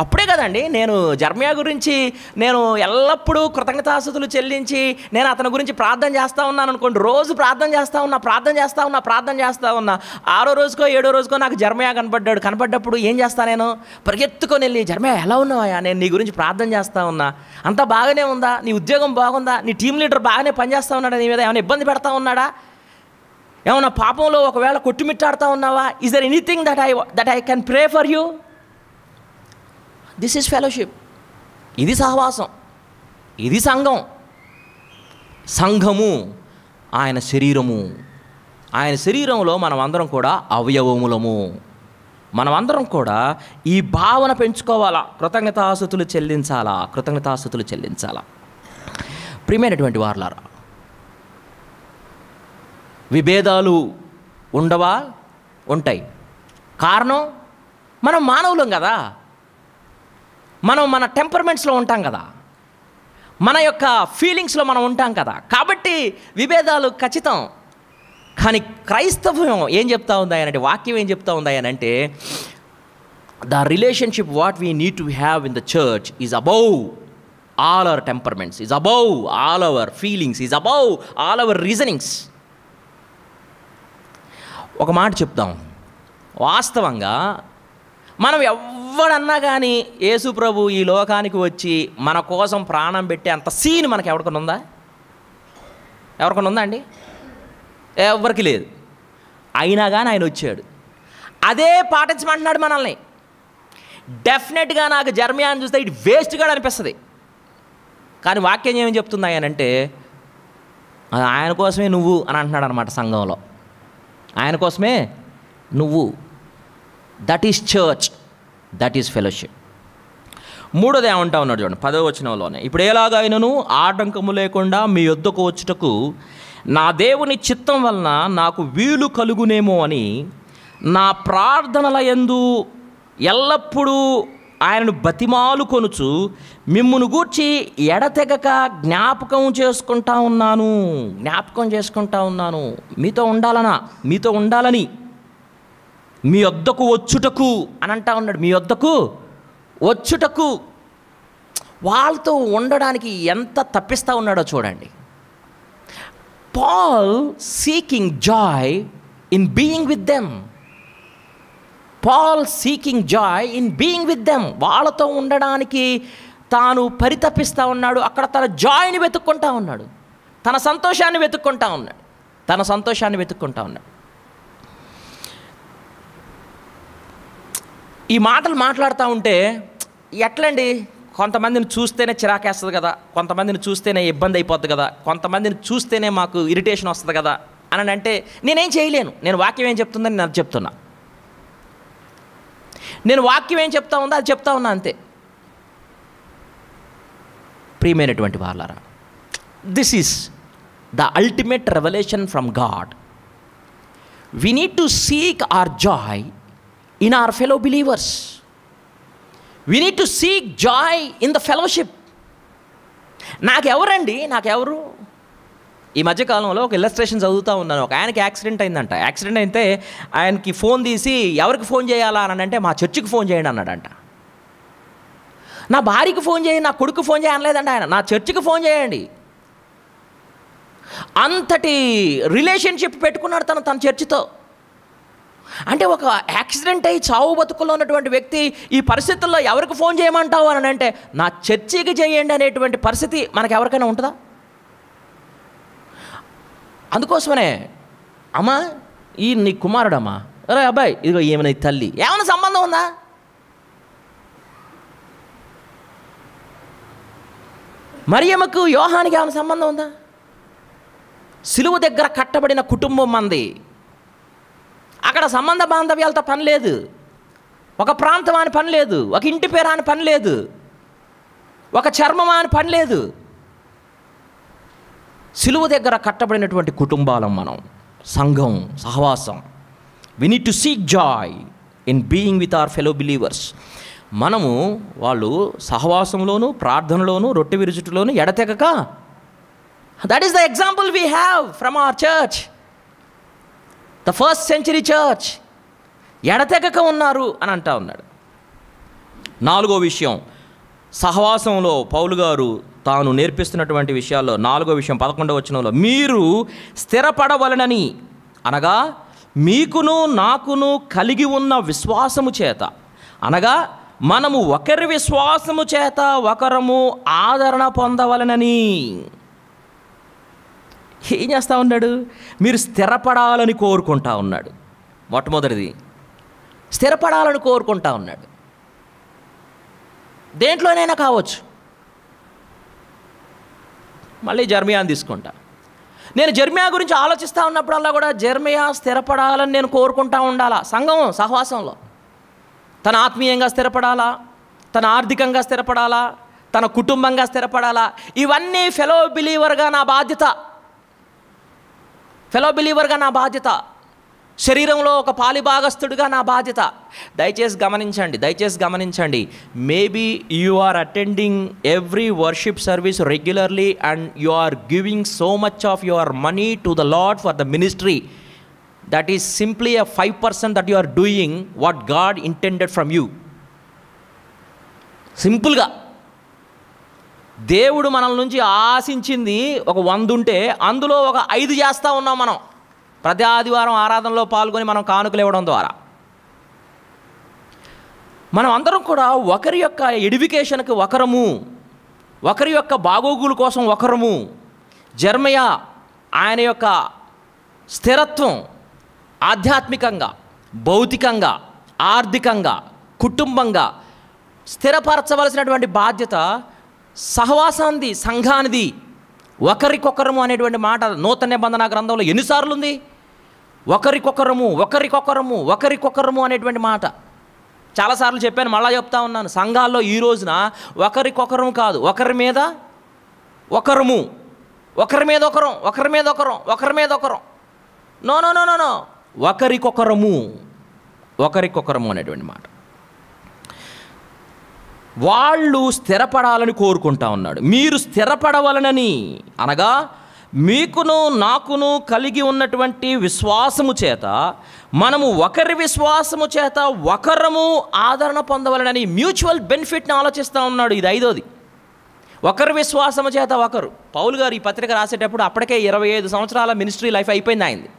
అప్పుడే కదండి నేను జర్మియా గురించి నేను ఎల్లప్పుడూ కృతజ్ఞతాస్తుతులు చెల్లించి నేను అతని గురించి ప్రార్థన చేస్తూ ఉన్నాను అనుకోండి. రోజు ప్రార్థన చేస్తూ ఉన్నా 6వ రోజుకో 7వ రోజుకో నాకు జర్మియా కనపడ్డప్పుడు ఏం చేస్తా, నేను పరిగెత్తుకొని వెళ్ళి, జర్మియా ఎలా ఉన్నావా, నేను నీ గురించి ప్రార్థన చేస్తూ ఉన్నా, అంతా బాగానే ఉందా, నీ ఉద్యోగం బాగుందా, నీ టీం లీడర్ బాగానే పనిచేస్తూ ఉన్నాడా, నీ మీద ఏమైనా ఇబ్బంది పెడతా ఉన్నాడా, ఏమన్నా పాపంలో ఒకవేళ కొట్టుమిట్టాడుతూ ఉన్నావా, is there anything that I can pray for you. This is fellowship. ఇది సహవాసం, ఇది సంఘము ఆయన శరీరంలో మనమందరం కూడా అవయవములము. మనమందరం కూడా ఈ భావన పెంచుకోవాలా, కృతజ్ఞతాస్తుతులు చెల్లించాలా. ప్రియమైనటువంటి వారలారా, విభేదాలు ఉండవా? ఉంటాయి. కారణం మనం మానవులం కదా, మన టెంపర్మెంట్స్లో ఉంటాం కదా, మన యొక్క ఫీలింగ్స్లో మనం ఉంటాం కదా, కాబట్టి విభేదాలు ఖచ్చితం. కానీ క్రైస్తవం ఏం చెప్తా ఉంది అంటే, వాక్యం ఏం చెప్తా ఉంది అంటే, the relationship what we need to have in the church is above all our temperaments, is above all our feelings, is above all our reasonings. ఒక మాట చెప్తాం, వాస్తవంగా మనం ఎవడన్నా కానీ యేసు ప్రభు ఈ లోకానికి వచ్చి మన కోసం ప్రాణం పెట్టే అంత సీన్ మనకి ఎవరికైనా ఉందా అండి? ఎవరికి లేదు. అయినా కానీ ఆయన వచ్చాడు, అదే పాటించమంటున్నాడు మనల్ని. డెఫినెట్గా నాకు జర్మియాని చూస్తే ఇటు వేస్ట్గా అనిపిస్తుంది. కానీ వాక్యం ఏమని చెప్తుంది అంటే, ఆయన కోసమే నువ్వు అని అంటున్నాడు అనమాట సంఘంలో. ఆయన కోసమే నువ్వు. That is church, that is fellowship. మూడోది ఏమంటా ఉన్నాడు చూడండి 10వ వచనంలోనే, ఇప్పుడు ఎలాగైనను ఆటంకము లేకుండా మీ యొద్దకు వచ్చుటకు నా దేవుని చిత్తం వలన నాకు వీలు కలుగునేమో అని నా ప్రార్థనల యందు ఎల్లప్పుడూ ఆయనను బతిమాలు కొనుచు మిమ్మును గూర్చి ఎడతెగక జ్ఞాపకం చేసుకుంటా ఉన్నాను. మీతో ఉండాలని మీ వద్దకు వచ్చుటకు అని అంటా ఉన్నాడు. మీ వద్దకు వచ్చుటకు, వాళ్ళతో ఉండడానికి ఎంత తప్పిస్తూ ఉన్నాడో చూడండి. Paul seeking joy in being with them. వాళ్ళతో ఉండడానికి తాను పరితపిస్తూ ఉన్నాడు. అక్కడ తన జాయ్ని వెతుక్కుంటా ఉన్నాడు, తన సంతోషాన్ని వెతుక్కుంటా ఉన్నాడు. ఈ మాటలు మాట్లాడుతూ ఉంటే ఎట్లండి, కొంతమందిని చూస్తేనే చిరాకేస్తుంది కదా, కొంతమందిని చూస్తేనే ఇబ్బంది అయిపోద్ది కదా, కొంతమందిని చూస్తేనే మాకు ఇరిటేషన్ వస్తుంది కదా అని అంటే నేనేం చేయలేను. నేను వాక్యం ఏం చెప్తుందని నేను చెప్తున్నా, నేను వాక్యం ఏం చెప్తా ఉందో అది చెప్తా ఉన్నా అంతే. ప్రియమైనటువంటి వారలారా, this is the ultimate revolution from God. We need to seek our joy in our fellow believers. We need to seek joy in the fellowship. నాకెవరు ఈ మధ్యకాలంలో ఒక ఇల్లస్ట్రేషన్ చదువుతూ ఉన్నాను. ఒక ఆయనకి యాక్సిడెంట్ అయిందంట. యాక్సిడెంట్ అయితే ఆయనకి ఫోన్ తీసి ఎవరికి ఫోన్ చేయాలా అని అంటే, మా చర్చికి ఫోన్ చేయండి అన్నాడంట. నా భార్యకి ఫోన్ చేయండి, నా కొడుకు ఫోన్ చేయనలేదంట ఆయన, నా చర్చికి ఫోన్ చేయండి. అంతటి రిలేషన్షిప్ పెట్టుకున్నాడు తన చర్చితో. అంటే ఒక యాక్సిడెంట్ అయ్యి చావు బతుకుల్లో ఉన్నటువంటి వ్యక్తి ఈ పరిస్థితుల్లో ఎవరికి ఫోన్ చేయమంటావు అని అంటే నా చర్చికి చేయండి అనేటువంటి పరిస్థితి మనకు ఎవరికైనా ఉంటుందా? అందుకోసమనే అమ్మా ఈ నీ కుమారుడమ్మా, అరే అబ్బాయి ఇదిగో ఏమైనా తల్లి, ఏమైనా సంబంధం ఉందా? మరియమ్మకు యోహానికి ఏమైనా సంబంధం ఉందా? సిలువ దగ్గర కట్టబడిన కుటుంబం మంది, అక్కడ సంబంధ బాంధవ్యాలతో పని లేదు, ఒక ప్రాంతం అని పని లేదు, ఒక ఇంటి పేరు అని పని లేదు, ఒక చర్మం అని పని లేదు. సిలువ దగ్గర కట్టబడినటువంటి కుటుంబాలం మనం, సంఘం, సహవాసం. We need to seek joy in being with our fellow believers. మనము వాళ్ళు సహవాసంలోను, ప్రార్థనలోను, రొట్టె విరుచుటలోను ఎడతెగక, that is the example we have from our church, the first century church. ఎడతెగక ఉన్నారు అని అంటా ఉన్నాడు. 4వ విషయం, సహవాసంలో పౌలు గారు తాను నేర్పిస్తున్నటువంటి విషయాల్లో 4వ విషయం 11వ వచనంలో, మీరు స్థిరపడవలనని, అనగా మీకును నాకును కలిగి ఉన్న విశ్వాసము చేత, అనగా మనము ఒకరి విశ్వాసము చేత ఒకరము ఆదరణ పొందవలనని. ఏం చేస్తూ ఉన్నాడు? మీరు స్థిరపడాలని కోరుకుంటా ఉన్నాడు. మొట్టమొదటిది స్థిరపడాలని కోరుకుంటా ఉన్నాడు. దేంట్లోనైనా కావచ్చు. మళ్ళీ జెర్మియాని తీసుకుంటా. నేను జెర్మియా గురించి ఆలోచిస్తూ ఉన్నప్పుడల్లా కూడా జెర్మియా స్థిరపడాలని నేను కోరుకుంటా ఉండాలా. సంఘం సహవాసంలో తన ఆత్మీయంగా స్థిరపడాలా, తన ఆర్థికంగా స్థిరపడాలా, తన కుటుంబంగా స్థిరపడాలా. ఇవన్నీ ఫెలో బిలీవర్గా నా బాధ్యత. ఫెలో బిలీవర్గా నా బాధ్యత. శరీరంలో ఒక పాలిభాగస్తుడిగా నా బాధ్యత. దయచేసి గమనించండి. Maybe you are attending every worship service regularly and you are giving so much of your money to the Lord for the ministry. That is simply a 5% that you are doing what God intended from you. సింపుల్గా దేవుడు మనల నుంచి ఆశించింది ఒక 100 ఉంటే అందులో ఒక 5 చేస్తూ ఉన్నాం మనం. ప్రతి ఆదివారం ఆరాధనలో పాల్గొని మనం కానుకలు ఇవ్వడం ద్వారా మనం అందరం కూడా ఒకరి యొక్క ఎడిఫికేషన్కి ఒకరము, ఒకరి యొక్క బాగోగుల కోసం ఒకరము. జెర్మియా ఆయన యొక్క స్థిరత్వం ఆధ్యాత్మికంగా, భౌతికంగా, ఆర్థికంగా, కుటుంబంగా స్థిరపరచవలసినటువంటి బాధ్యత సహవాసాన్ని, సంఘానిది. ఒకరికొకరము అనేటువంటి మాట నూతన నిబంధన గ్రంథంలో ఎన్నిసార్లు ఉంది? ఒకరికొకరము అనేటువంటి మాట చాలాసార్లు చెప్పాను, మళ్ళా చెప్తా ఉన్నాను. సంఘాల్లో ఈ రోజున ఒకరికొకరము కాదు, ఒకరి మీద ఒకరము, ఒకరి మీద ఒకరం. నో, ఒకరికొకరము అనేటువంటి మాట. వాళ్ళు స్థిరపడాలని కోరుకుంటా ఉన్నాడు. మీరు స్థిరపడవలనని, అనగా మీకును నాకును కలిగి ఉన్నటువంటి విశ్వాసము చేత మనము ఒకరి విశ్వాసము చేత ఒకరము ఆదరణ పొందవలనని. మ్యూచువల్ బెనిఫిట్ని ఆలోచిస్తూ ఉన్నాడు. ఇది 5వది, ఒకరి విశ్వాసము చేత ఒకరు. పౌలు గారు ఈ పత్రిక రాసేటప్పుడు అప్పటికే 25 సంవత్సరాల మినిస్ట్రీ లైఫ్ అయిపోయింది ఆయనది.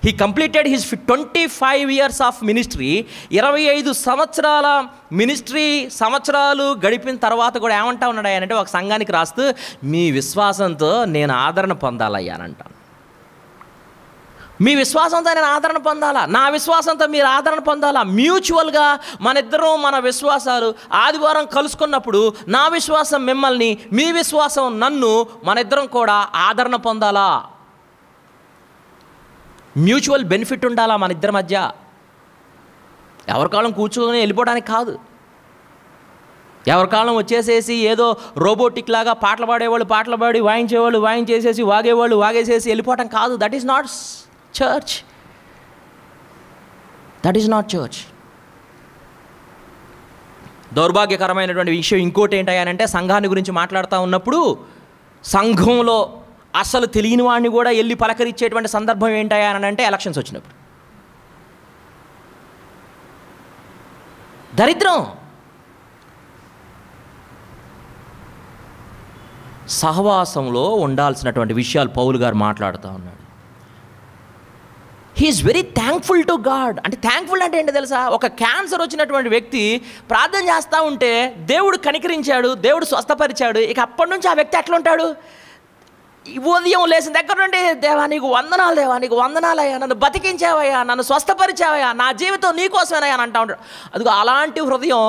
He completed his 25 years of ministry. 25 సంవత్సరాల మినిస్ట్రీ సంవత్సరాలు గడిపిన తర్వాత కూడా ఏమంటా ఉన్నాడు ఆయన అంటే, ఒక సంఘానికి రాస్తూ, మీ విశ్వాసంతో నేను ఆదరణ పొందాలయ్యానంట. మీ విశ్వాసంతో నేను ఆదరణ పొందాలా, నా విశ్వాసంతో మీరు ఆదరణ పొందాలా. మ్యూచువల్గా మన విశ్వాసాలు ఆదివారం కలుసుకున్నప్పుడు నా విశ్వాసం మిమ్మల్ని, మీ విశ్వాసం నన్ను, మన ఇద్దరం కూడా ఆదరణ పొందాలా. మ్యూచువల్ బెనిఫిట్ ఉండాలా మన ఇద్దరి మధ్య. ఎవరి కాలం కూర్చొని వెళ్ళిపోవడానికి కాదు. ఎవరి కాలం వచ్చేసేసి ఏదో రోబోటిక్ లాగా పాటలు పాడేవాళ్ళు పాటలు పాడి, వాయించేవాళ్ళు వాయించేసేసి, వాగేవాళ్ళు వాగేసేసి వెళ్ళిపోవటం కాదు. That is not church. దౌర్భాగ్యకరమైనటువంటి విషయం ఇంకోటి ఏంటంటే, సంఘాన్ని గురించి మాట్లాడుతూ ఉన్నప్పుడు సంఘంలో అసలు తెలియని వాడిని కూడా వెళ్ళి పలకరించేటువంటి సందర్భం ఏంటంటే ఎలక్షన్స్ వచ్చినప్పుడు. దరిద్రం. సహవాసంలో ఉండాల్సినటువంటి విషయాలు పౌలు గారు మాట్లాడుతూ ఉన్నాడు. He is very thankful to God. అంటే థ్యాంక్ఫుల్ అంటే ఏంటో తెలుసా? ఒక క్యాన్సర్ వచ్చినటువంటి వ్యక్తి ప్రార్థన చేస్తూ ఉంటే దేవుడు కనికరించాడు, దేవుడు స్వస్థపరిచాడు. ఇక అప్పటి నుంచి ఆ వ్యక్తి ఎట్లా ఉంటాడు? ఉదయం లేచిన దగ్గర నుండి, దేవా నీకు వందనాలు, దేవా నీకు వందనాలయ్యా, నన్ను బతికించావయ్యా, నన్ను స్వస్థపరిచావయ్యా, నా జీవితం నీకోసమేనయ్యా అని అంటూ ఉంటాడు. అదిగో అలాంటి హృదయం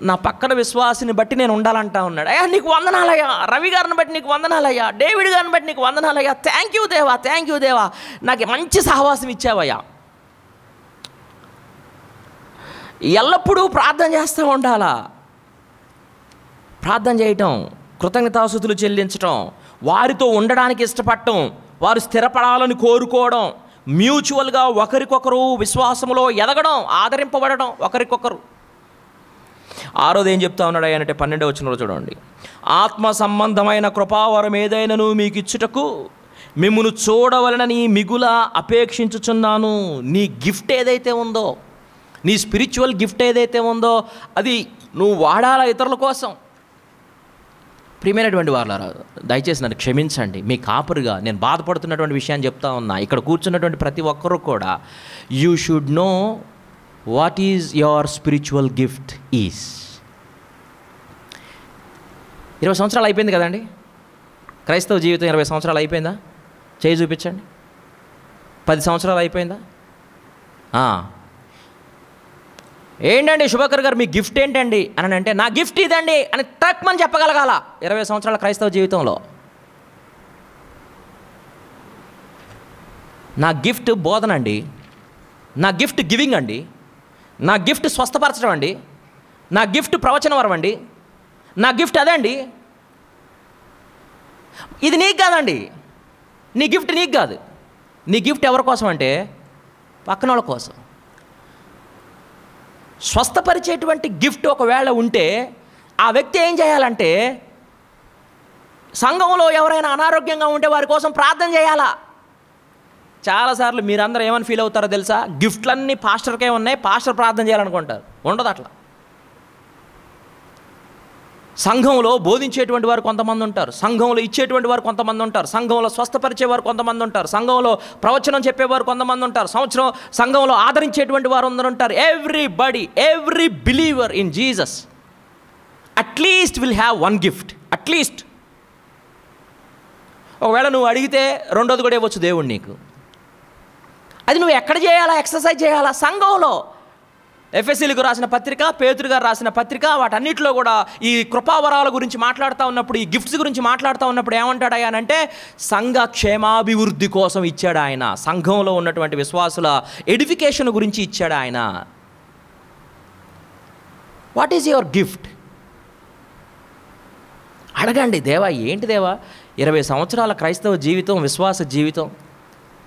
నా పక్కన విశ్వాసిని బట్టి నేను ఉండాలంటా ఉన్నాడు. అయ్యా నీకు వందనాలయ్యా, రవి గారిని బట్టి నీకు వందనాలయ్యా, డేవిడ్ గారిని బట్టి నీకు వందనాలయ్యా, థ్యాంక్ యూ దేవా, థ్యాంక్ యూ దేవా, నాకు మంచి సహవాసం ఇచ్చావయ్యా. ఎల్లప్పుడూ ప్రార్థన చేస్తూ ఉండాలా. ప్రార్థన చేయటం, కృతజ్ఞతాస్తుతులు చెల్లించటం, వారితో ఉండడానికి ఇష్టపడటం, వారు స్థిరపడాలని కోరుకోవడం, మ్యూచువల్గా ఒకరికొకరు విశ్వాసంలో ఎదగడం, ఆదరింపబడడం ఒకరికొకరు. ఆరోది ఏం చెప్తా ఉన్నాడు అంటే 12వ వచనంలో చూడండి, ఆత్మ సంబంధమైన కృపావరం ఏదైనాను మీకు ఇచ్చుటకు మిమ్మును చూడవలనని మిగుల అపేక్షించుచున్నాను. నీ గిఫ్ట్ ఏదైతే ఉందో, నీ స్పిరిచువల్ గిఫ్ట్ ఏదైతే ఉందో అది నువ్వు వాడాలా ఇతరుల కోసం. ప్రియమైనటువంటి వాళ్ళారా, దయచేసి నన్ను క్షమించండి. మీ కాపరిగా నేను బాధపడుతున్నటువంటి విషయాన్ని చెప్తా ఉన్నా. ఇక్కడ కూర్చున్నటువంటి ప్రతి ఒక్కరూ కూడా you should know what is your spiritual gift is. 20 సంవత్సరాలు అయిపోయింది కదండి క్రైస్తవ జీవితం. 20 సంవత్సరాలు అయిపోయిందా? చేయి చూపించండి. 10 సంవత్సరాలు అయిపోయిందా? ఏంటండి శుభకర్ గారు మీ గిఫ్ట్ ఏంటండి అని అంటే, నా గిఫ్ట్ ఇదండి అని తక్కువని చెప్పగలగాల 20 సంవత్సరాల క్రైస్తవ జీవితంలో. నా గిఫ్ట్ బోధన అండి, నా గిఫ్ట్ గివింగ్ అండి, నా గిఫ్ట్ స్వస్థపరచడం అండి, నా గిఫ్ట్ ప్రవచన వరం అండి, నా గిఫ్ట్ అదే అండి. ఇది నీకు కాదండి, నీ గిఫ్ట్ నీకు కాదు. నీ గిఫ్ట్ ఎవరి కోసం అంటే పక్కన వాళ్ళ కోసం. స్వస్థపరిచేటువంటి గిఫ్ట్ ఒకవేళ ఉంటే ఆ వ్యక్తి ఏం చేయాలంటే, సంఘంలో ఎవరైనా అనారోగ్యంగా ఉంటే వారి కోసం ప్రార్థన చేయాలా. చాలాసార్లు మీరందరూ ఏమని ఫీల్ అవుతారో తెలుసా? గిఫ్ట్లన్నీ పాస్టర్కే ఉన్నాయి, పాస్టర్ ప్రార్థన చేయాలనుకుంటారు. ఉండదు అట్లా. సంఘంలో బోధించేటువంటి వారు కొంతమంది ఉంటారు, సంఘంలో ఇచ్చేటువంటి వారు కొంతమంది ఉంటారు, సంఘంలో స్వస్థపరిచేవారు కొంతమంది ఉంటారు, సంఘంలో ప్రవచనం చెప్పేవారు కొంతమంది ఉంటారు, సంఘంలో ఆదరించేటువంటి వారు అందరూ ఉంటారు. Everybody, every believer in Jesus at least will have one gift. At least ఒకవేళ నువ్వు అడిగితే రెండోది కూడా ఇవ్వచ్చు దేవుడు నీకు. అది నువ్వు ఎక్కడ చేయాలా? ఎక్సర్సైజ్ చేయాలా? సంఘంలో. ఎఫెసీలకు రాసిన పత్రిక, పేతురు గారు రాసిన పత్రిక, వాటన్నిటిలో కూడా ఈ కృపావరాల గురించి మాట్లాడుతూ ఉన్నప్పుడు, ఈ గిఫ్ట్స్ గురించి మాట్లాడుతూ ఉన్నప్పుడు ఏమంటాడు ఆయన అంటే, సంఘ క్షేమాభివృద్ధి కోసం ఇచ్చాడు ఆయన. సంఘంలో ఉన్నటువంటి విశ్వాసుల ఎడిఫికేషన్ గురించి ఇచ్చాడు ఆయన. What is your gift? అడగండి, దేవా ఏంటి దేవా 20 సంవత్సరాల క్రైస్తవ జీవితం, విశ్వాస జీవితం,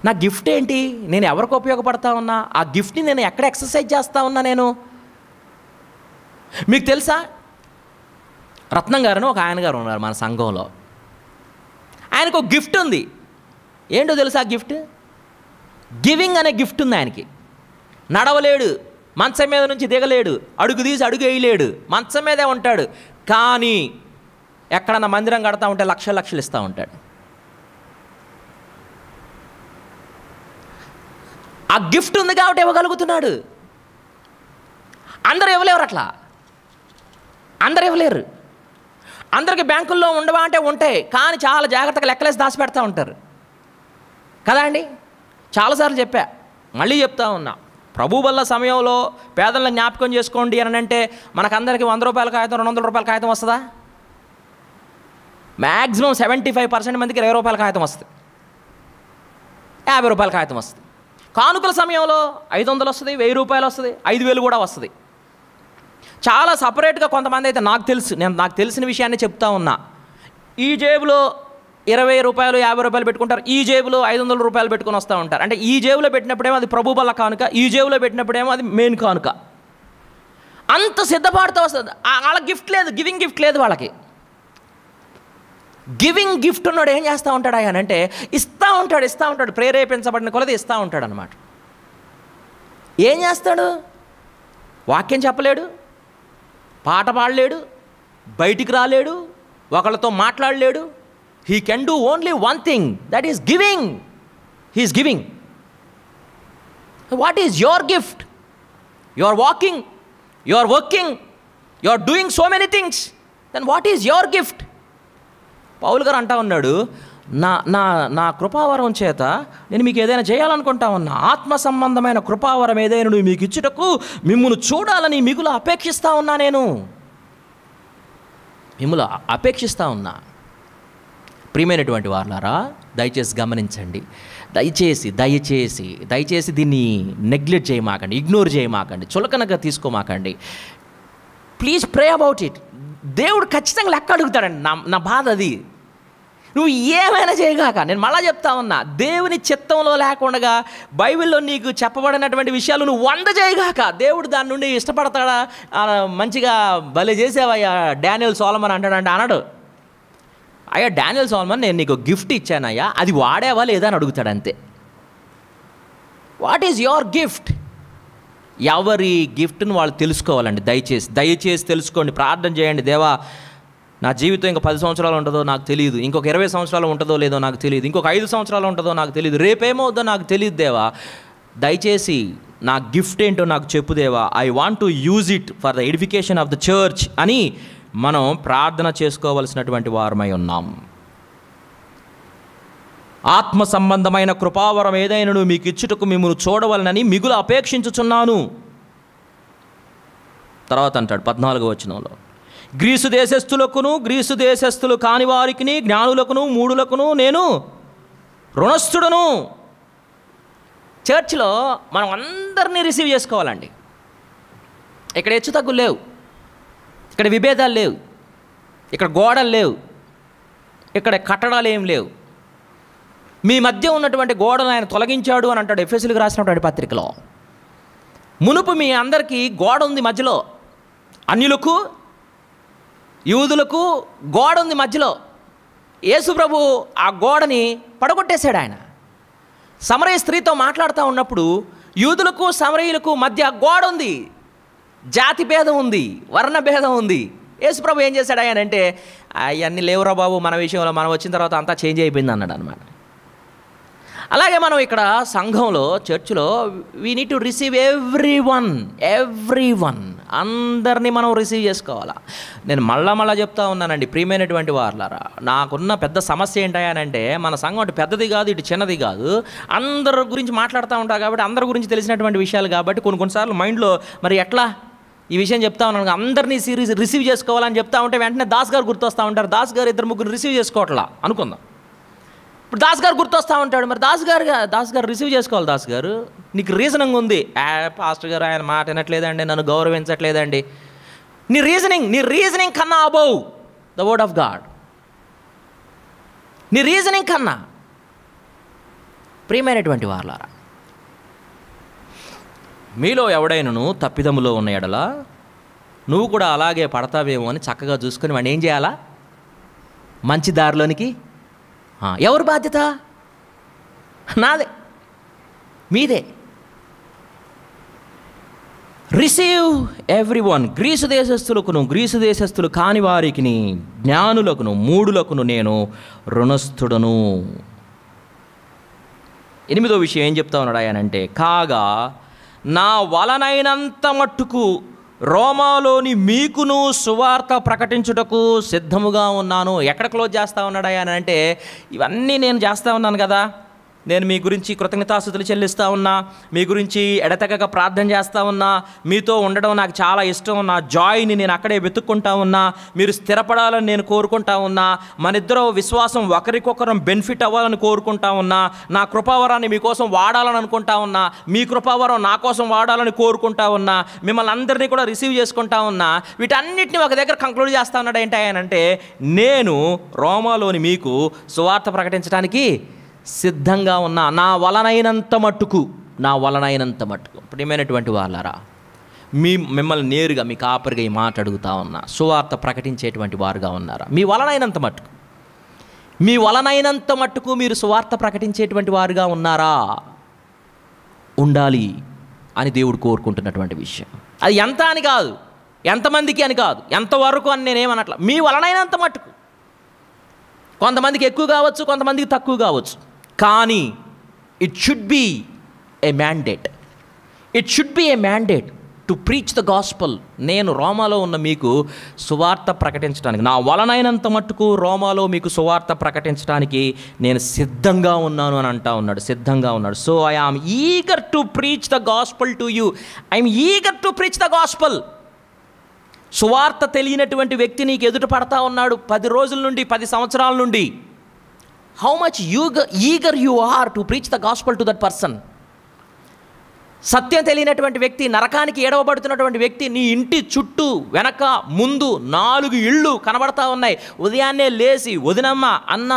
నా గిఫ్ట్ ఏంటి? నేను ఎవరికి ఉపయోగపడతా ఉన్నా? ఆ గిఫ్ట్ని నేను ఎక్కడ ఎక్సర్సైజ్ చేస్తూ ఉన్నా? నేను మీకు తెలుసా, రత్నం గారు ఒక ఆయన గారు ఉన్నారు మన సంఘంలో. ఆయనకు ఒక గిఫ్ట్ ఉంది. ఏంటో తెలుసా? గిఫ్ట్ గివింగ్ అనే గిఫ్ట్ ఉంది ఆయనకి. నడవలేడు, మంచం మీద నుంచి దిగలేడు, అడుగు తీసి అడుగు వేయలేడు, మంచం మీదే ఉంటాడు. కానీ ఎక్కడన్నా మందిరం కడతా ఉంటే లక్షలు లక్షలు ఇస్తూ ఉంటాడు. ఆ గిఫ్ట్ ఉంది కాబట్టి ఇవ్వగలుగుతున్నాడు. అందరూ ఇవ్వలేరు అట్లా, అందరు ఇవ్వలేరు. అందరికి బ్యాంకుల్లో ఉండవా అంటే ఉంటాయి, కానీ చాలా జాగ్రత్తగా లెక్కలేసి దాచిపెడతా ఉంటారు కదా అండి. చాలాసార్లు చెప్పా, మళ్ళీ చెప్తా ఉన్నా, ప్రభు వల్ల సమయంలో పేదలను జ్ఞాపకం చేసుకోండి అని అంటే మనకందరికీ 100 రూపాయల కాగితం, 200 రూపాయల కాగితం వస్తుందా? మ్యాక్సిమం 75% మందికి 20 రూపాయల కాగితం వస్తుంది, 50 రూపాయల కాగితం వస్తుంది. కానుకల సమయంలో 500 వస్తుంది, 1000 రూపాయలు వస్తుంది, 5000 కూడా వస్తుంది. చాలా సపరేట్గా కొంతమంది అయితే నాకు తెలిసిన విషయాన్ని చెప్తా ఉన్నా, ఈ జేబులో 20 రూపాయలు 50 రూపాయలు పెట్టుకుంటారు, ఈ జేబులో 500 రూపాయలు పెట్టుకుని వస్తూ ఉంటారు. అంటే ఈ జేబులో పెట్టినప్పుడేమో అది ప్రభు వల్ల కానుక, ఈ జేబులో పెట్టినప్పుడేమో అది మెయిన్ కానుక. అంత సిద్ధపాటుతో వస్తుంది. వాళ్ళకి గిఫ్ట్ లేదు, గివింగ్ గిఫ్ట్ లేదు వాళ్ళకి. గివింగ్ గిఫ్ట్ ఉన్నాడు ఏం చేస్తూ ఉంటాడు ఆయన అంటే ఇస్తూ ఉంటాడు, ప్రేరేపించబడిన కొలది ఇస్తూ ఉంటాడు అనమాట. ఏం చేస్తాడు? వాక్యం చెప్పలేడు, పాట పాడలేడు, బయటికి రాలేడు, ఒకళ్ళతో మాట్లాడలేడు. He can do only one thing, that is giving. He is giving. What is your gift? You are walking, you are working, you are doing so many things, then what is your gift? పౌలు గారు అంటా ఉన్నాడు, నా నా నా కృపావరం చేత నేను మీకు ఏదైనా చేయాలనుకుంటా ఉన్నా. ఆత్మ సంబంధమైన కృపావరం ఏదైనా మీకు ఇచ్చుటకు మిమ్మును చూడాలని మిగులు అపేక్షిస్తూ ఉన్నా. నేను మిమ్ములు అపేక్షిస్తూ ఉన్నా. ప్రియమైనటువంటి వారులారా, దయచేసి గమనించండి. దయచేసి దీన్ని నెగ్లెక్ట్ చేయమాకండి, ఇగ్నోర్ చేయమాకండి, చులకనగా తీసుకోమాకండి. Please pray about it. దేవుడు ఖచ్చితంగా లెక్క అడుగుతాడండి. నా బాధ అది. నువ్వు ఏమైనా చేయగాక, నేను మళ్ళా చెప్తా ఉన్నా, దేవుని చిత్తంలో లేకుండా బైబిల్లో నీకు చెప్పబడినటువంటి విషయాలు నువ్వు 100 చేయగాక, దేవుడు దాని నుండి ఇష్టపడతాడా? మంచిగా భలే చేసావయ్యా డానియల్ సోలమన్ అంటాడంటే అనడు. అయ్యా డానియల్ సోలమన్, నేను నీకు గిఫ్ట్ ఇచ్చానయ్యా, అది వాడేవా లేదా అని అడుగుతాడు అంతే. What is your gift? ఎవరి గిఫ్ట్ను వాళ్ళు తెలుసుకోవాలండి. దయచేసి తెలుసుకోండి. ప్రార్థన చేయండి. దేవా, నా జీవితం ఇంకొక 10 సంవత్సరాలు ఉంటుందో నాకు తెలియదు, ఇంకొక 20 సంవత్సరాలు ఉంటుందో లేదో నాకు తెలియదు, ఇంకొక 5 సంవత్సరాలు ఉంటుందో నాకు తెలియదు, రేపేమవుద్దో నాకు తెలియదు దేవా. దయచేసి నా గిఫ్ట్ ఏంటో నాకు చెప్పు దేవా. I want to use it for the edification of the church అని మనం ప్రార్థన చేసుకోవలసినటువంటి వారమై ఉన్నాం. ఆత్మ సంబంధమైన కృపావరం ఏదైనా మీకు ఇచ్చుటకు మిమ్మల్ని చూడవలనని మిగులు అపేక్షించుచున్నాను. తర్వాత అంటాడు 14వ వచనంలో, గ్రీసు దేశస్థులకును గ్రీసు దేశస్థులు కాని వారికి, జ్ఞానులకును మూఢులకును నేను రుణస్థుడను. చర్చ్లో మనం అందరినీ రిసీవ్ చేసుకోవాలండి. ఇక్కడ హెచ్చు తగ్గులు లేవు, ఇక్కడ విభేదాలు లేవు, ఇక్కడ గోడలు లేవు, ఇక్కడ కట్టడాలు ఏం లేవు. మీ మధ్య ఉన్నటువంటి గోడను ఆయన తొలగించాడు అని అంటాడు ఎఫెసీయులకు రాసినటువంటి పత్రికలో. మునుపు మీ అందరికీ గోడ ఉంది మధ్యలో, అన్యులకు యూదులకు గోడ ఉంది మధ్యలో. యేసు ప్రభు ఆ గోడని పడగొట్టేశాడు. ఆయన సమరయ స్త్రీతో మాట్లాడుతూ ఉన్నప్పుడు యూదులకు సమరయులకు మధ్య గోడ ఉంది, జాతి భేదం ఉంది, వర్ణ భేదం ఉంది. యేసు ప్రభు ఏం చేశాడు ఆయన అంటే, అవన్నీ లేవురా బాబు, మన విషయంలో మనం వచ్చిన తర్వాత అంతా చేంజ్ అయిపోయింది అన్నాడు అనమాట. అలాగే మనం ఇక్కడ సంఘంలో, చర్చిలో we need to receive every one, అందరినీ మనం రిసీవ్ చేసుకోవాలా. నేను మళ్ళా చెప్తా ఉన్నానండి, ప్రియమైనటువంటి వారులారా, నాకున్న పెద్ద సమస్య ఏంటంటే, మన సంఘం అటు పెద్దది కాదు, ఇటు చిన్నది కాదు, అందరి గురించి మాట్లాడుతూ ఉంటా కాబట్టి, అందరి గురించి తెలిసినటువంటి విషయాలు కాబట్టి కొన్నిసార్లు మైండ్లో మరి ఎట్లా ఈ విషయం చెప్తా ఉన్నాను, అందరినీ రిసీవ్ చేసుకోవాలని చెప్తా ఉంటే వెంటనే దాస్ గారు గుర్తొస్తూ ఉంటారు. దాస్ గారు 2-3 రిసీవ్ చేసుకోవట్లా అనుకుందాం. ఇప్పుడు దాస్ గారు గుర్తొస్తూ ఉంటాడు. మరి దాస్ గారు రిసీవ్ చేసుకోవాలి. దాస్ గారు, నీకు రీజనింగ్ ఉంది. పాస్టర్ గారు ఆయన మాట వినట్లేదండి, నన్ను గౌరవించట్లేదండి. నీ రీజనింగ్ కన్నా above the word of God. నీ రీజనింగ్ కన్నా. ప్రియమైనటువంటి వారలారా, మీలో ఎవడైనను తప్పిదములో ఉన్న ఎడల నువ్వు కూడా అలాగే పడతావేమో అని చక్కగా చూసుకొని వాడిని ఏం చేయాలా? మంచి దారిలోనికి. ఎవరి బాధ్యత? నాదే, మీదే. Receive every one. గ్రీసు దేశస్థులు కాని వారికి, జ్ఞానులకును మూఢులకును నేను రుణస్థుడను. 8వ విషయం ఏం చెప్తా ఉన్నాడు ఆయన అంటే, కాగా నా వలనైనంత మట్టుకు రోమాలోని మీకును సువార్త ప్రకటించుటకు సిద్ధముగా ఉన్నాను. ఎక్కడ క్లోజ్ చేస్తూ ఉన్నాడు ఆయన అంటే, ఇవన్నీ నేను చేస్తూ ఉన్నాను కదా, నేను మీ గురించి కృతజ్ఞతాస్తుతులు చెల్లిస్తూ ఉన్నా, మీ గురించి ఎడతెగక ప్రార్థన చేస్తూ ఉన్నా, మీతో ఉండడం నాకు చాలా ఇష్టం, నా జాయ్ని నేను అక్కడే వెతుక్కుంటా ఉన్నా, మీరు స్థిరపడాలని నేను కోరుకుంటా ఉన్నా, మన ఇద్దరు విశ్వాసం ఒకరికొకరం బెనిఫిట్ అవ్వాలని కోరుకుంటా ఉన్నా, నా కృపావరాన్ని మీకోసం వాడాలని అనుకుంటా ఉన్నా, మీ కృపావరం నా కోసం వాడాలని కోరుకుంటా ఉన్నా, మిమ్మల్ని అందరినీ కూడా రిసీవ్ చేసుకుంటా ఉన్నా. వీటన్నిటిని ఒక దగ్గర కంక్లూడ్ చేస్తూ ఉన్నాడు. ఏంటి ఆయన అంటే, నేను రోమాలోని మీకు సువార్త ప్రకటించడానికి సిద్ధంగా ఉన్నా, నా వలనైనంత మట్టుకు. ప్రియమైనటువంటి వాళ్ళారా, మిమ్మల్ని నేరుగా మీ కాపరిగా ఈ మాట అడుగుతా ఉన్నా, సువార్త ప్రకటించేటువంటి వారుగా ఉన్నారా? మీ వలనైనంత మట్టుకు మీరు సువార్త ప్రకటించేటువంటి వారుగా ఉన్నారా? ఉండాలి అని దేవుడు కోరుకుంటున్నటువంటి విషయం. అది ఎంత అని కాదు, ఎంతమందికి అని కాదు, ఎంతవరకు అని నేనేమనట్లా. మీ వలనైనంత మట్టుకు. కొంతమందికి ఎక్కువ కావచ్చు, కొంతమందికి తక్కువ కావచ్చు, కానీ it should be a mandate. It should be a mandate to preach the gospel. నేను రోమాలో ఉన్న మీకు సువార్త ప్రకటించడానికి, నా వలనైనంత మట్టుకు రోమాలో మీకు సువార్త ప్రకటించడానికి నేను సిద్ధంగా ఉన్నాను అని అంటా ఉన్నాడు, సిద్ధంగా ఉన్నాడు. So I am eager to preach the gospel to you. I'm eager to preach the gospel. సువార్త తెలియనటువంటి వ్యక్తి నీకు ఎదుట పడతా ఉన్నాడు 10 రోజుల నుండి, 10 సంవత్సరాల నుండి. How much eager you are to preach the gospel to that person. సత్యం తెలియనటువంటి వ్యక్తి, నరకానికి ఏడవబడుతున్నటువంటి వ్యక్తి, నీ ఇంటి చుట్టూ వెనక ముందు 4 ఇళ్ళు కనబడతా ఉన్నాయి. ఉదయాన్నే లేచి వదినమ్మ, అన్న,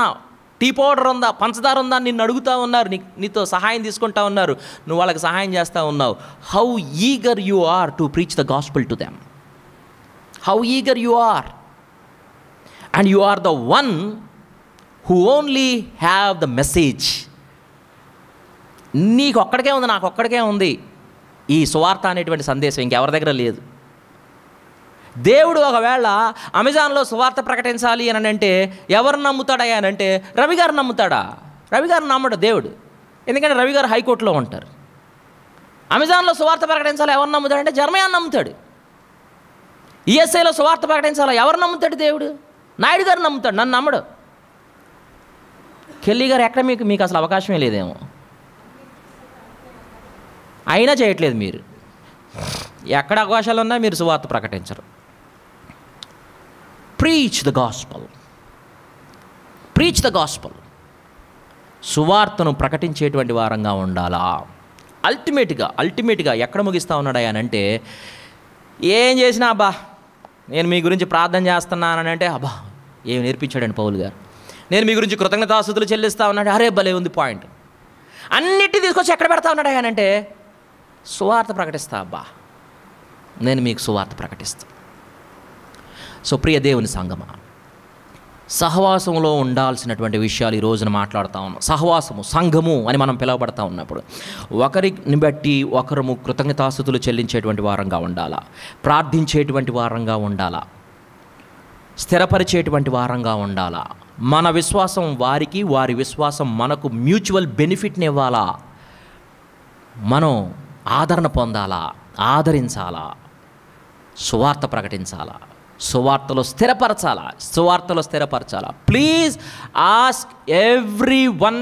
టీ పౌడర్ ఉందా, పంచదార ఉందా నిన్ను అడుగుతూ ఉన్నారు, నీతో సహాయం తీసుకుంటా ఉన్నారు, నువ్వు వాళ్ళకి సహాయం చేస్తూ ఉన్నావు. How eager you are to preach the gospel to them. How eager you are. And you are the one who only have the message. నీకు ఒక్కడికే ఉంది, నాకు ఒక్కడికే ఉంది ఈ సువార్త అనేటువంటి సందేశం, ఇంకెవరి దగ్గర లేదు. దేవుడు ఒకవేళ అమెజాన్లో సువార్త ప్రకటించాలి అని అంటే ఎవరు నమ్ముతాడయ్యా అని అంటే రవి గారు నమ్ముతాడా? రవి గారు నమ్మడు దేవుడు, ఎందుకంటే రవి గారు హైకోర్టులో ఉంటారు. అమెజాన్లో సువార్త ప్రకటించాలి ఎవరు నమ్ముతాడంటే జర్మయా నమ్ముతాడు. ఈఎస్ఐలో సువార్త ప్రకటించాలి ఎవరు నమ్ముతాడు? దేవుడు. నాయుడు గారు నమ్ముతాడు, నన్ను నమ్మడు. కెల్లీ గారు ఎక్కడ మీకు అసలు అవకాశమే లేదేమో, అయినా చేయట్లేదు మీరు. ఎక్కడ అవకాశాలు ఉన్నా మీరు సువార్త ప్రకటించరు. Preach the gospel, preach the gospel. సువార్తను ప్రకటించేటువంటి వారంగా ఉండాలా. అల్టిమేట్గా ఎక్కడ ముగిస్తూ ఉన్నాడా అని అంటే, ఏం చేసినా అబ్బా నేను మీ గురించి ప్రార్థన చేస్తున్నానని అంటే, అబ్బా ఏం నేర్పించాడండి పౌలు గారు, నేను మీ గురించి కృతజ్ఞతాస్తుతులు చెల్లిస్తా ఉన్నాడు, అరే భలే ఉంది పాయింట్. అన్నిటినీ తీసుకొచ్చి ఎక్కడ పెడతా ఉన్నాడు అని అంటే, సువార్త ప్రకటిస్తా అబ్బా, నేను మీకు సువార్త ప్రకటిస్తా. సో ప్రియ దేవుని సంగమా, సహవాసంలో ఉండాల్సినటువంటి విషయాలు ఈ రోజున మాట్లాడుతూ ఉన్నాం. సహవాసము, సంఘము అని మనం పిలువబడతా ఉన్నప్పుడు ఒకరిని బట్టి ఒకరము కృతజ్ఞతాస్తుతులు చెల్లించేటువంటి వారంగా ఉండాలా, ప్రార్థించేటువంటి వారంగా ఉండాలా, స్థిరపరిచేటువంటి వారంగా ఉండాలా. మన విశ్వాసం వారికి, వారి విశ్వాసం మనకు మ్యూచువల్ బెనిఫిట్ని ఇవ్వాలా. మనం ఆదరణ పొందాలా, ఆదరించాలా, సువార్త ప్రకటించాలా, సువార్తలో స్థిరపరచాలా. Please ask every one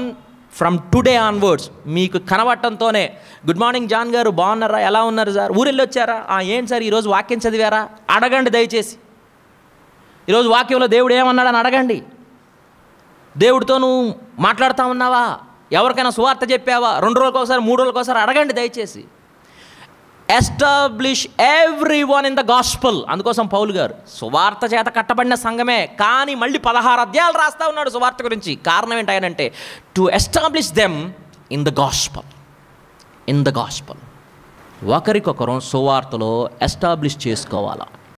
from today onwards. మీకు కనబట్టంతోనే గుడ్ మార్నింగ్ జాన్ గారు, బాగున్నారా, ఎలా ఉన్నారు సార్, ఊరెళ్ళి వచ్చారా, ఏంటి సార్ ఈరోజు వాక్యం చదివారా, అడగండి దయచేసి. ఈరోజు వాక్యంలో దేవుడు ఏమన్నాడని అడగండి. దేవుడితో నువ్వు మాట్లాడుతూ ఉన్నావా, ఎవరికైనా సువార్త చెప్పావా, 2 రోజులకు ఒకసారి 3 రోజులకు ఒకసారి అడగండి దయచేసి. Establish every one in the gospel. అందుకోసం పౌలు గారు సువార్త చేత కట్టబడిన సంఘమే, కానీ మళ్ళీ 16 అధ్యాయాలు రాస్తూ ఉన్నాడు సువార్త గురించి. కారణం ఏంటంటే to establish them in the gospel. ఒకరికొకరు సువార్తలో ఎస్టాబ్లిష్ చేసుకోవాలా.